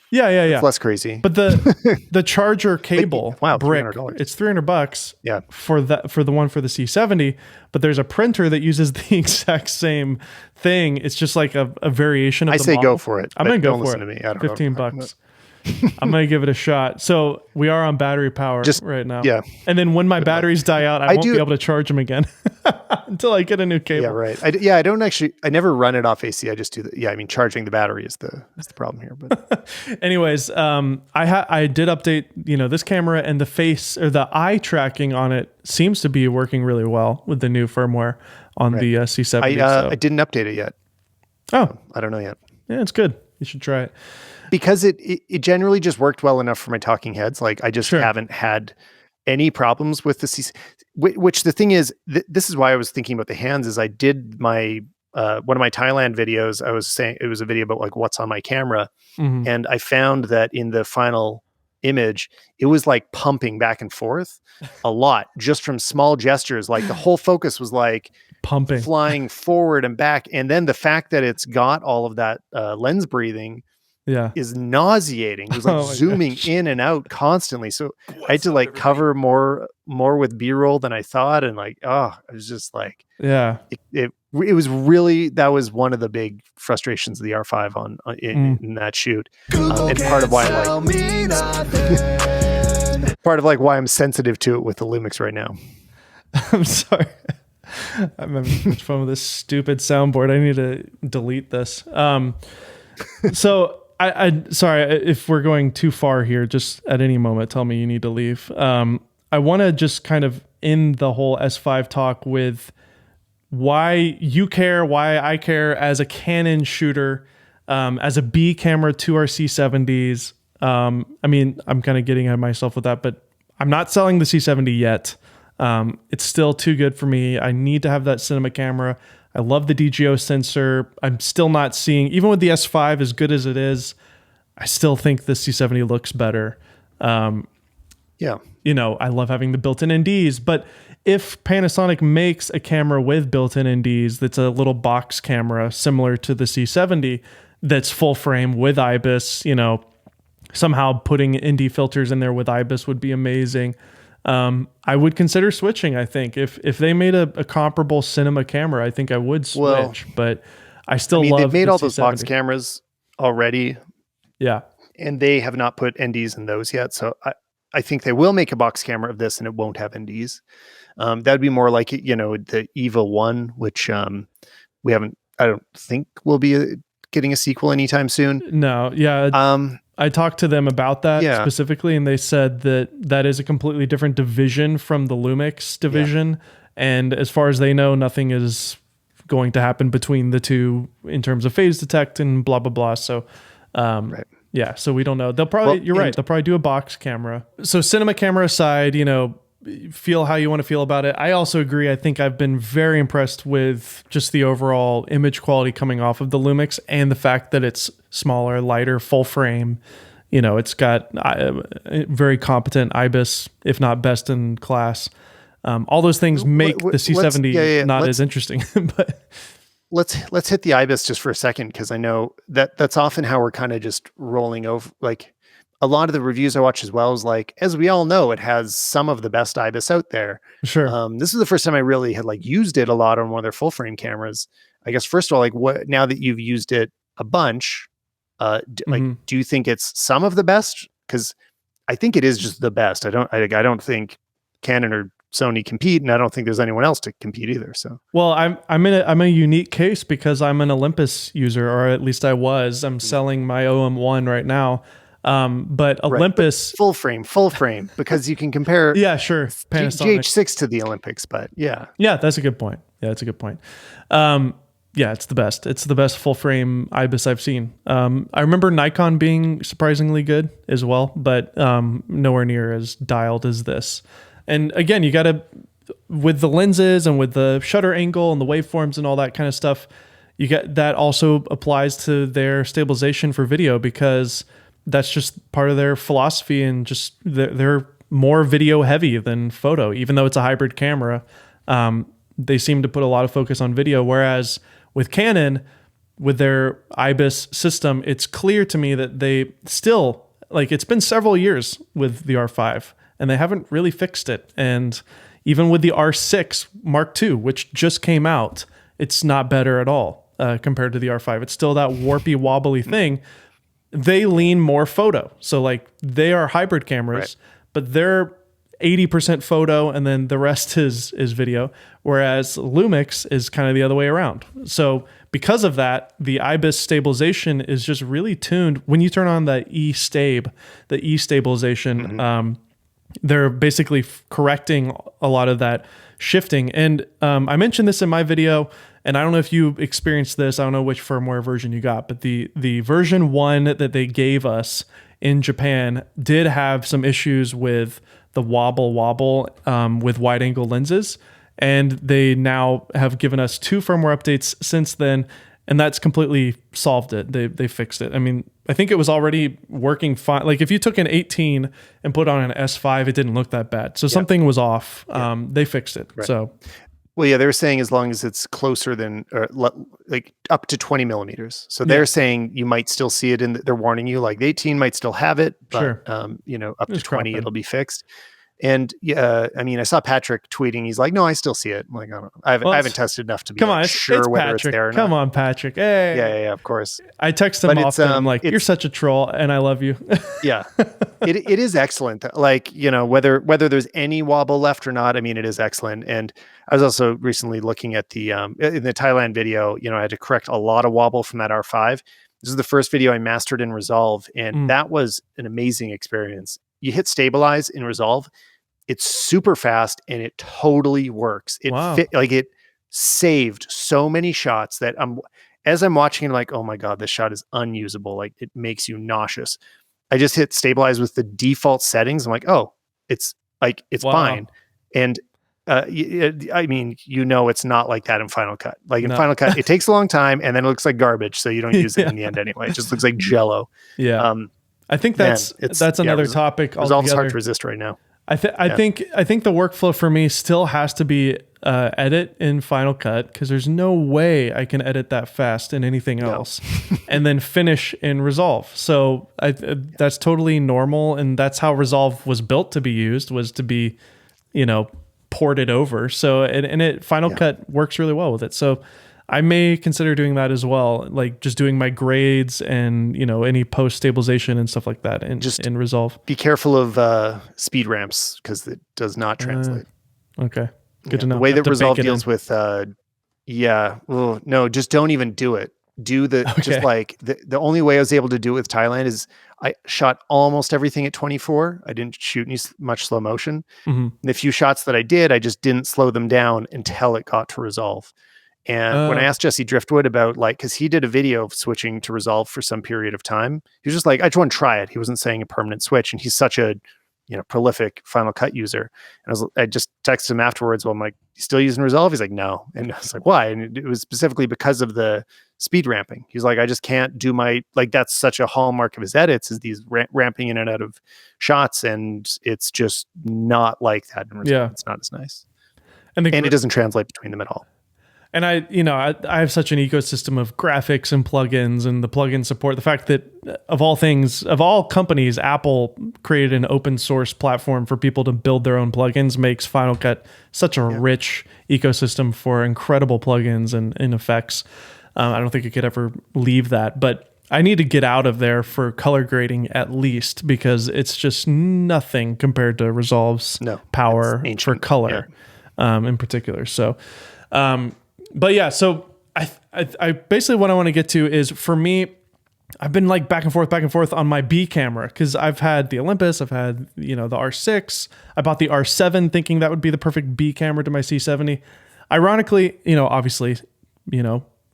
Yeah. It's less crazy. But the charger cable brick, $300. it's $300. Yeah. For the one for the C70, but there's a printer that uses the exact same thing. It's just like a variation of the model. Go for it. I'm going to go for it. To me. I don't $15. I'm going to give it a shot. So we are on battery power right now. Yeah. And then when my batteries die out, I won't be able to charge them again until I get a new cable. Yeah, right. I never run it off AC. I just do charging the battery is the problem here. But anyways, I did update, this camera, and the face or the eye tracking on it seems to be working really well with the new firmware on the C70. I didn't update it yet. Oh, I don't know yet. Yeah, it's good. You should try it. Because it generally just worked well enough for my talking heads. Like I just haven't had any problems with the C. Which the thing is, this is why I was thinking about the hands. Is I did my one of my Thailand videos. I was saying it was a video about like what's on my camera, and I found that in the final image, it was like pumping back and forth a lot just from small gestures. Like the whole focus was like pumping, flying forward and back, and then the fact that it's got all of that lens breathing. Is nauseating. It was like zooming in and out constantly. So I had to like cover more with B-roll than I thought. And like, I was just like, it was really, that was one of the big frustrations of the R5 in that shoot. And part of why why I'm sensitive to it with the Lumix right now. I'm sorry. I'm having too much fun with this stupid soundboard. I need to delete this. So I sorry if we're going too far here. Just at any moment, tell me you need to leave. I want to just kind of end the whole S5 talk with why you care, why I care as a Canon shooter, as a B camera to our C70s. I mean, I'm kind of getting ahead of myself with that, but I'm not selling the C70 yet. It's still too good for me. I need to have that cinema camera. I love the DGO sensor. I'm still not seeing, even with the S5 as good as it is, I still think the C70 looks better. You know, I love having the built-in NDs, but if Panasonic makes a camera with built-in NDs that's a little box camera similar to the C70 that's full frame with IBIS, you know, somehow putting ND filters in there with IBIS would be amazing. I would consider switching. I think if they made a comparable cinema camera, I think I would switch. But I still love. They've made all those box cameras already. Yeah, and they have not put NDs in those yet. So I think they will make a box camera of this, and it won't have NDs. That'd be more like the EVA 1, which we haven't. I don't think we'll be getting a sequel anytime soon. No, yeah. I talked to them about that specifically, and they said that is a completely different division from the Lumix division. Yeah. And as far as they know, nothing is going to happen between the two in terms of phase detect and blah, blah, blah. So, yeah, so we don't know. They'll probably, you're right. They'll probably do a box camera. So cinema camera aside, feel how you want to feel about it. I also agree. I think I've been very impressed with just the overall image quality coming off of the Lumix and the fact that it's smaller, lighter, full frame. It's got very competent IBIS, if not best in class. All those things make the C70 not as interesting. But let's hit the IBIS just for a second, because I know that's often how we're kind of just rolling over. Like, a lot of the reviews I watch as well is like, as we all know, it has some of the best IBIS out there. Sure. This is the first time I really had used it a lot on one of their full frame cameras. I guess first of all, now that you've used it a bunch, do you think it's some of the best? Because I think it is just the best. I don't think Canon or Sony compete, and I don't think there's anyone else to compete either. So, well, I'm in a unique case because I'm an Olympus user, or at least I was. I'm selling my OM1 right now. But Olympus full frame, because you can compare Panasonic GH6 to the Olympics, but that's a good point. It's the best. It's the best full frame IBIS I've seen. I remember Nikon being surprisingly good as well, but nowhere near as dialed as this. And again, you got to, with the lenses and with the shutter angle and the waveforms and all that kind of stuff, you get that also applies to their stabilization for video, because that's just part of their philosophy, and just they're more video heavy than photo, even though it's a hybrid camera. They seem to put a lot of focus on video. Whereas with Canon, with their IBIS system, it's clear to me that they still, it's been several years with the R5 and they haven't really fixed it. And even with the R6 Mark II, which just came out, it's not better at all compared to the R5. It's still that warpy, wobbly thing. They lean more photo. So they are hybrid cameras, but they're 80% photo and then the rest is video. Whereas Lumix is kind of the other way around. So because of that, the IBIS stabilization is just really tuned. When you turn on the E-stabilization, they're basically correcting a lot of that shifting. And I mentioned this in my video, and I don't know if you experienced this. I don't know which firmware version you got, but the version 1 that they gave us in Japan did have some issues with the wobble with wide angle lenses. And they now have given us 2 firmware updates since then, and that's completely solved it. They fixed it. I mean, I think it was already working fine. Like if you took an 18 and put on an S5, it didn't look that bad. So something was off. They fixed it. Right. So, well, yeah, they were saying as long as it's closer than like up to 20 millimeters. So they're saying you might still see it they're warning you like the 18 might still have it, but up to 20, it'll be fixed. And I mean, I saw Patrick tweeting. He's like, "No, I still see it." I'm like, I don't know. I haven't tested enough to be sure whether Patrick. it's there or not. Come on, Patrick. Hey. Yeah, of course. I text him often. I'm like, "You're such a troll, and I love you." Yeah, it is excellent. Like, whether there's any wobble left or not, I mean, it is excellent. And I was also recently looking at the in the Thailand video. I had to correct a lot of wobble from that R5. This is the first video I mastered in Resolve, and that was an amazing experience. You hit stabilize in Resolve, it's super fast and it totally works. It saved so many shots that as I'm watching it, I'm like, oh my God, this shot is unusable. Like it makes you nauseous. I just hit stabilize with the default settings. I'm like, oh, it's fine. And I mean, it's not like that in Final Cut. Like in Final Cut, it takes a long time and then it looks like garbage. So you don't use it in the end anyway. It just looks like Jello. Yeah. I think that's another topic. Resolve is hard to resist right now. I think the workflow for me still has to be edit in Final Cut, because there's no way I can edit that fast in anything else, and then finish in Resolve. So that's totally normal, and that's how Resolve was built to be used, was to be, ported over. So Final Cut works really well with it. So I may consider doing that as well, like just doing my grades and any post stabilization and stuff like that in Resolve. Be careful of speed ramps, because it does not translate. Okay, good to know. The way that Resolve deals with no, just don't even do it. Just like the only way I was able to do it with Thailand is I shot almost everything at 24. I didn't shoot much slow motion. Mm-hmm. The few shots that I did, I just didn't slow them down until it got to Resolve. And when I asked Jesse Driftwood about because he did a video of switching to Resolve for some period of time, he was just like, I just want to try it. He wasn't saying a permanent switch, and he's such a prolific Final Cut user. And I just texted him afterwards. Well, I'm like, you still using Resolve? He's like, no. And I was like, why? And it was specifically because of the speed ramping. He's like, I just can't do that's such a hallmark of his edits, is these ramping in and out of shots, and it's just not like that in Resolve. Yeah. It's not as nice, and it doesn't translate between them at all. And I have such an ecosystem of graphics and plugins, and the plugin support. The fact that of all companies, Apple created an open source platform for people to build their own plugins makes Final Cut such a rich ecosystem for incredible plugins and effects. I don't think it could ever leave that, but I need to get out of there for color grading at least, because it's just nothing compared to Resolve's power for color in particular. So, but yeah, so I basically what I want to get to is, for me, I've been like back and forth on my B camera, because I've had the Olympus, I've had the R6, I bought the R7 thinking that would be the perfect B camera to my C70. Ironically, obviously,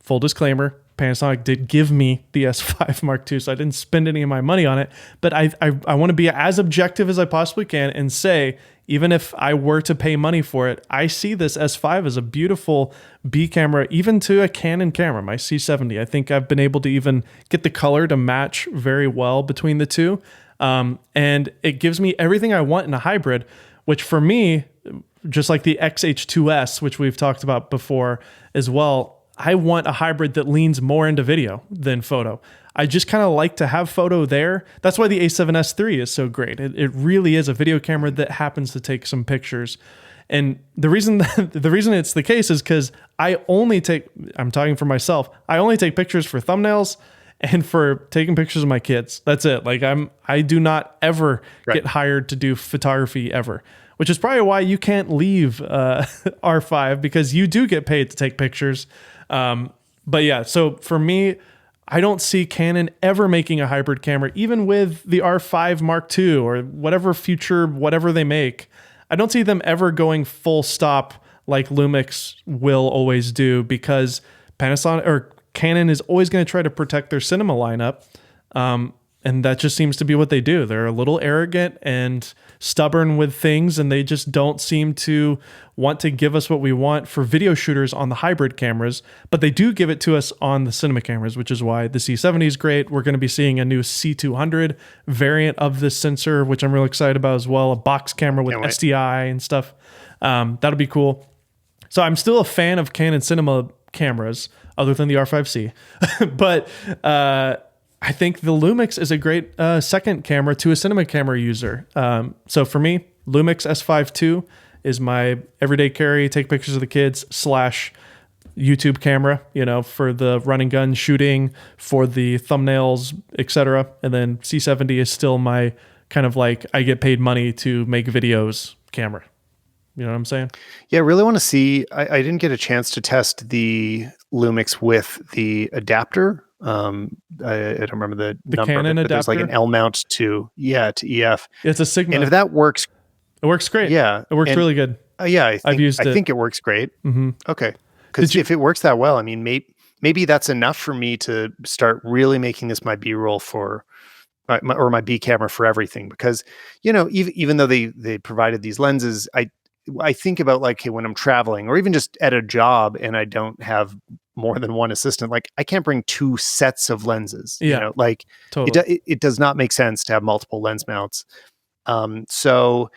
full disclaimer, Panasonic did give me the S5 Mark II, so I didn't spend any of my money on it. But I want to be as objective as I possibly can and say, even if I were to pay money for it, I see this S5 as a beautiful B camera, even to a Canon camera, my C70. I think I've been able to even get the color to match very well between the two. And it gives me everything I want in a hybrid, which for me, just like the XH2S, which we've talked about before as well, I want a hybrid that leans more into video than photo. I just kind of like to have photo there. That's why the A7S III is so great. It really is a video camera that happens to take some pictures. And the reason it's the case is because I'm talking for myself, I only take pictures for thumbnails and for taking pictures of my kids. That's it. Like I do not ever get hired to do photography ever, which is probably why you can't leave R5, because you do get paid to take pictures. But yeah, so for me, I don't see Canon ever making a hybrid camera, even with the R5 Mark II or whatever they make. I don't see them ever going full stop like Lumix will always do, because Panasonic or Canon is always going to try to protect their cinema lineup. And that just seems to be what they do. They're a little arrogant and stubborn with things, and they just don't seem to want to give us what we want for video shooters on the hybrid cameras, but they do give it to us on the cinema cameras, which is why the C70 is great. We're going to be seeing a new C200 variant of this sensor, which I'm really excited about as well, a box camera with SDI and stuff. That'll be cool. So I'm still a fan of Canon cinema cameras, other than the R5C, but I think the Lumix is a great second camera to a cinema camera user. So for me, LUMIX S5 II is my everyday carry, take pictures of the kids / YouTube camera, for the running gun shooting, for the thumbnails, etc. And then C70 is still my kind of like, I get paid money to make videos camera. You know what I'm saying? Yeah, I really want to see. I didn't get a chance to test the Lumix with the adapter. I don't remember the number Canon of it, but there's like adapter? an L mount to EF. It's a Sigma. And if that works, It works great. yeah, It works really good. I used it. think it works great. Mm-hmm. Okay, because if it works that well, I mean, maybe that's enough for me to start really making this my B-roll for. My B camera for everything, because even though they provided these lenses, I think about like, hey, when I'm traveling or even just at a job and I don't have more than one assistant, like I can't bring 2 sets of lenses. Yeah, like totally. it does not make sense to have multiple lens mounts. So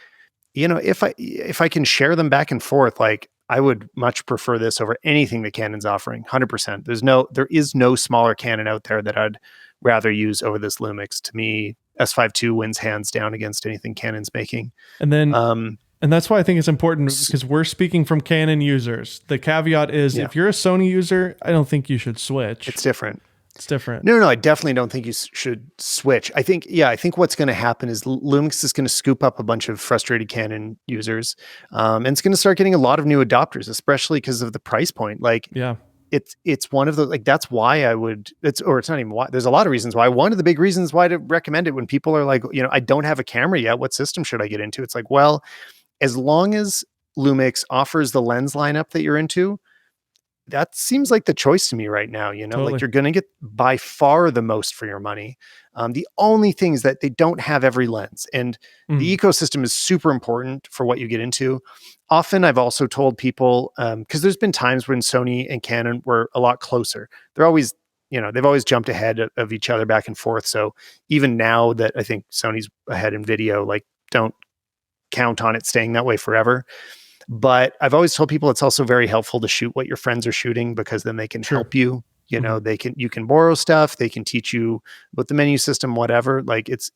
if I can share them back and forth, like I would much prefer this over anything that Canon's offering. 100%. There is no smaller Canon out there that I'd rather use over this Lumix. To me, S5 II wins hands down against anything Canon's making. And then, and that's why I think it's important, because we're speaking from Canon users. The caveat is, if you're a Sony user, I don't think you should switch. It's different. It's different. No, I definitely don't think you should switch. I think what's going to happen is Lumix is going to scoop up a bunch of frustrated Canon users, and it's going to start getting a lot of new adopters, especially because of the price point. Like, it's one of the, like, that's why it's not even why. There's a lot of reasons why. One of the big reasons why to recommend it when people are like, I don't have a camera yet. What system should I get into? It's like, well, as long as Lumix offers the lens lineup that you're into, that seems like the choice to me right now. Totally. Like you're going to get by far the most for your money. The only thing is that they don't have every lens, and the ecosystem is super important for what you get into. Often I've also told people, because there's been times when Sony and Canon were a lot closer. They're always, they've always jumped ahead of each other back and forth. So even now that I think Sony's ahead in video, like, don't count on it staying that way forever. But I've always told people it's also very helpful to shoot what your friends are shooting, because then they can help you. You can borrow stuff, they can teach you about the menu system, whatever. Like it's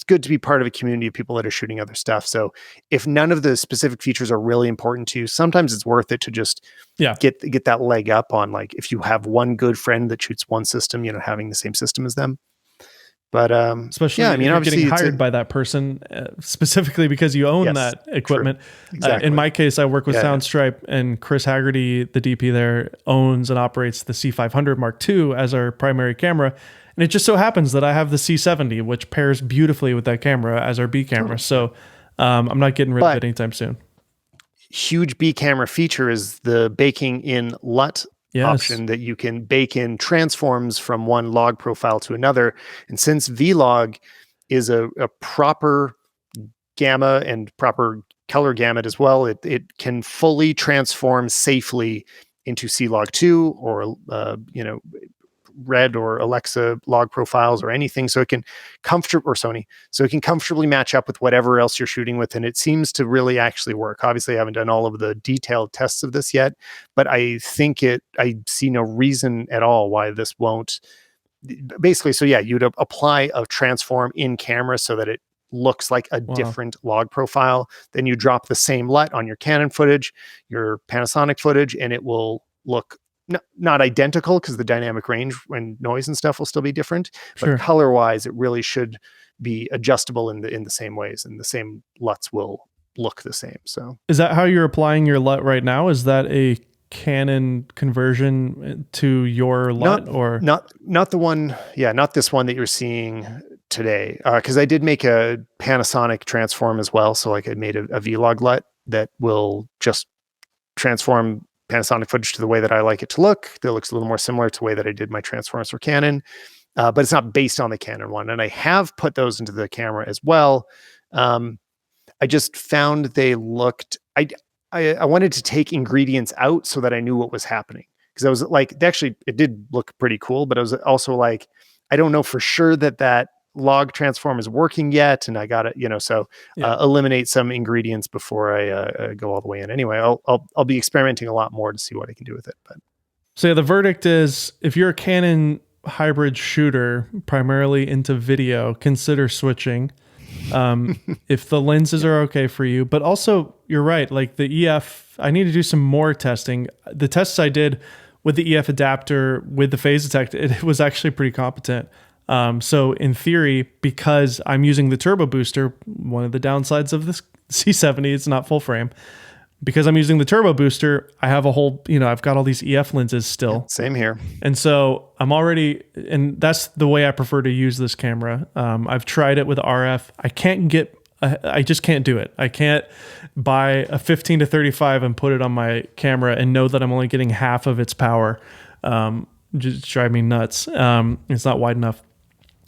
good to be part of a community of people that are shooting other stuff. So if none of the specific features are really important to you, sometimes it's worth it to just get that leg up on, like, if you have one good friend that shoots one system, having the same system as them. But especially if you're getting hired by that person specifically because you own that equipment. Exactly. In my case, I work with Soundstripe, and Chris Haggerty, the DP there, owns and operates the C500 Mark II as our primary camera. And it just so happens that I have the C70, which pairs beautifully with that camera as our B camera. So I'm not getting rid of it anytime soon. Huge B camera feature is the baking in LUT option, that you can bake in transforms from one log profile to another. And since Vlog is a proper gamma and proper color gamut as well, it can fully transform safely into C-Log 2 or Red or Alexa log profiles or anything. So it can comfortably match up with whatever else you're shooting with. And it seems to really actually work. Obviously I haven't done all of the detailed tests of this yet, but I see no reason at all why this won't basically. So you'd apply a transform in camera so that it looks like a different log profile. Then you drop the same LUT on your Canon footage, your Panasonic footage, and it will look not identical, because the dynamic range and noise and stuff will still be different, but color wise, it really should be adjustable in the same ways, and the same LUTs will look the same. So is that how you're applying your LUT right now? Is that a Canon conversion to your LUT, or not the one? Yeah, not this one that you're seeing today. Because I did make a Panasonic transform as well. So like I made a Vlog LUT that will just transform Panasonic footage to the way that I like it to look. That looks a little more similar to the way that I did my transforms for Canon. but it's not based on the Canon one. And I have put those into the camera as well. I just found they looked. I wanted to take ingredients out so that I knew what was happening, because I was like, it did look pretty cool, but I was also like, I don't know for sure that log transform is working yet, and I got it, so eliminate some ingredients before I go all the way in. Anyway, I'll be experimenting a lot more to see what I can do with it. But so yeah, the verdict is, if you're a Canon hybrid shooter primarily into video, consider switching. If the lenses are okay for you, but also you're right, like the EF, I need to do some more testing. The tests I did with the EF adapter with the phase detector, it was actually pretty competent. So in theory, because I'm using the turbo booster, one of the downsides of this C70, it's not full frame. Because I'm using the turbo booster, I have a whole, I've got all these EF lenses still. Yeah, same here. And so and that's the way I prefer to use this camera. I've tried it with RF. I just can't do it. I can't buy a 15 to 35 and put it on my camera and know that I'm only getting half of its power. Just drive me nuts. It's not wide enough.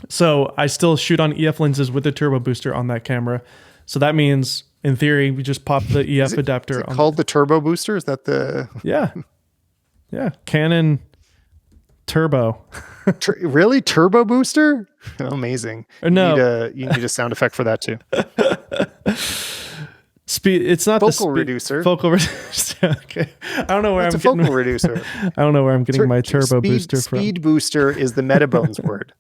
So I still shoot on EF lenses with the turbo booster on that camera. So that means, in theory, we just pop the EF adapter. Is it called the turbo booster? Is that the... Yeah. Canon Turbo. Really? Turbo booster? Amazing. No. You need a sound effect for that too. Speed. It's not focal reducer. Focal reducer. Okay. I don't know where What's a focal reducer. I don't know where I'm getting my turbo booster from. Speed booster is the Metabones word.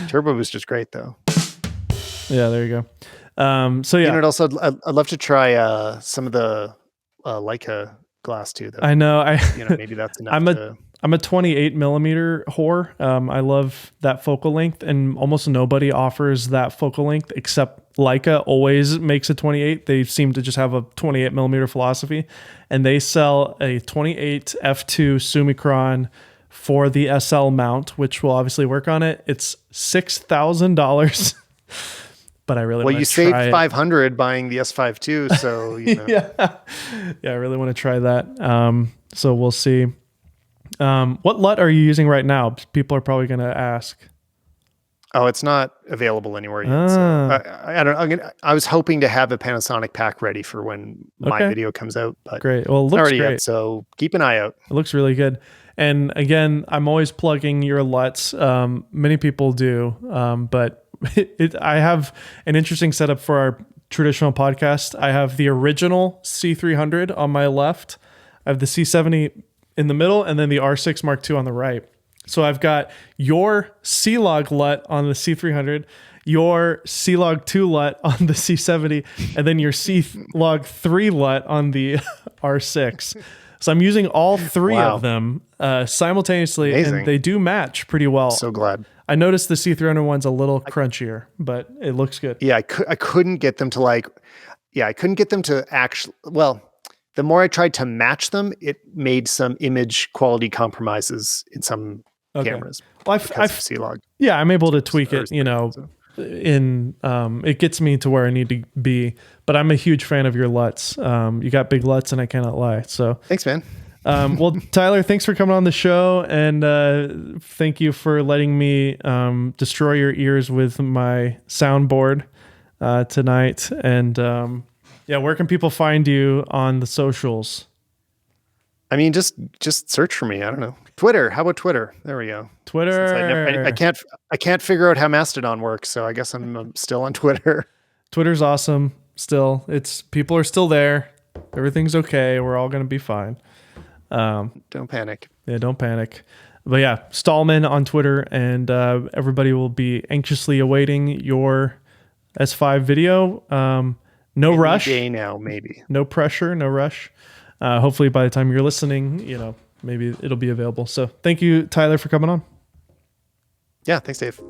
Turbo booster's great though. Yeah, there you go. So yeah. Also, I'd love to try some of the Leica glass too. Though. I know. Maybe that's enough. I'm a 28 millimeter whore. I love that focal length, and almost nobody offers that focal length except Leica. Always makes a 28. They seem to just have a 28 millimeter philosophy, and they sell a 28 f2 Summicron for the SL mount, which will obviously work on it. It's $6,000. But I really want to try saved $500 buying the S5 II, so yeah, I really want to try that. So we'll see. What LUT are you using right now? People are probably going to ask. Oh, it's not available anywhere yet. So I don't. I was hoping to have a Panasonic pack ready for when my video comes out, but great. Well, it looks already great. Yet, so keep an eye out. It looks really good. And again, I'm always plugging your LUTs. Many people do, but I have an interesting setup for our traditional podcast. I have the original C300 on my left. I have the C70 in the middle, and then the R6 Mark II on the right. So I've got your C-Log LUT on the C300, your C-Log 2 LUT on the C70, and then your C-Log 3 LUT on the R6. So I'm using all three of them simultaneously. Amazing. And they do match pretty well. So glad. I noticed the C300 one's a little crunchier, but it looks good. Yeah, I couldn't get them to actually, the more I tried to match them, it made some image quality compromises in some cameras. Well, because of C-Log. Yeah, I'm able to tweak it, it gets me to where I need to be, but I'm a huge fan of your LUTs. You got big LUTs and I cannot lie. So thanks, man. Well, Tyler, thanks for coming on the show, and thank you for letting me destroy your ears with my soundboard tonight. And where can people find you on the socials? I mean, just search for me. I don't know. Twitter. How about Twitter? There we go. Twitter. I can't figure out how Mastodon works, so I guess I'm still on Twitter. Twitter's awesome. Still, people are still there. Everything's okay. We're all gonna be fine. Don't panic. Yeah, don't panic. But yeah, Stalman on Twitter, and everybody will be anxiously awaiting your S5 video. No Any rush. day now, maybe. No pressure, no rush. Hopefully by the time you're listening, maybe it'll be available. So thank you, Tyler, for coming on. Yeah, thanks, Dave.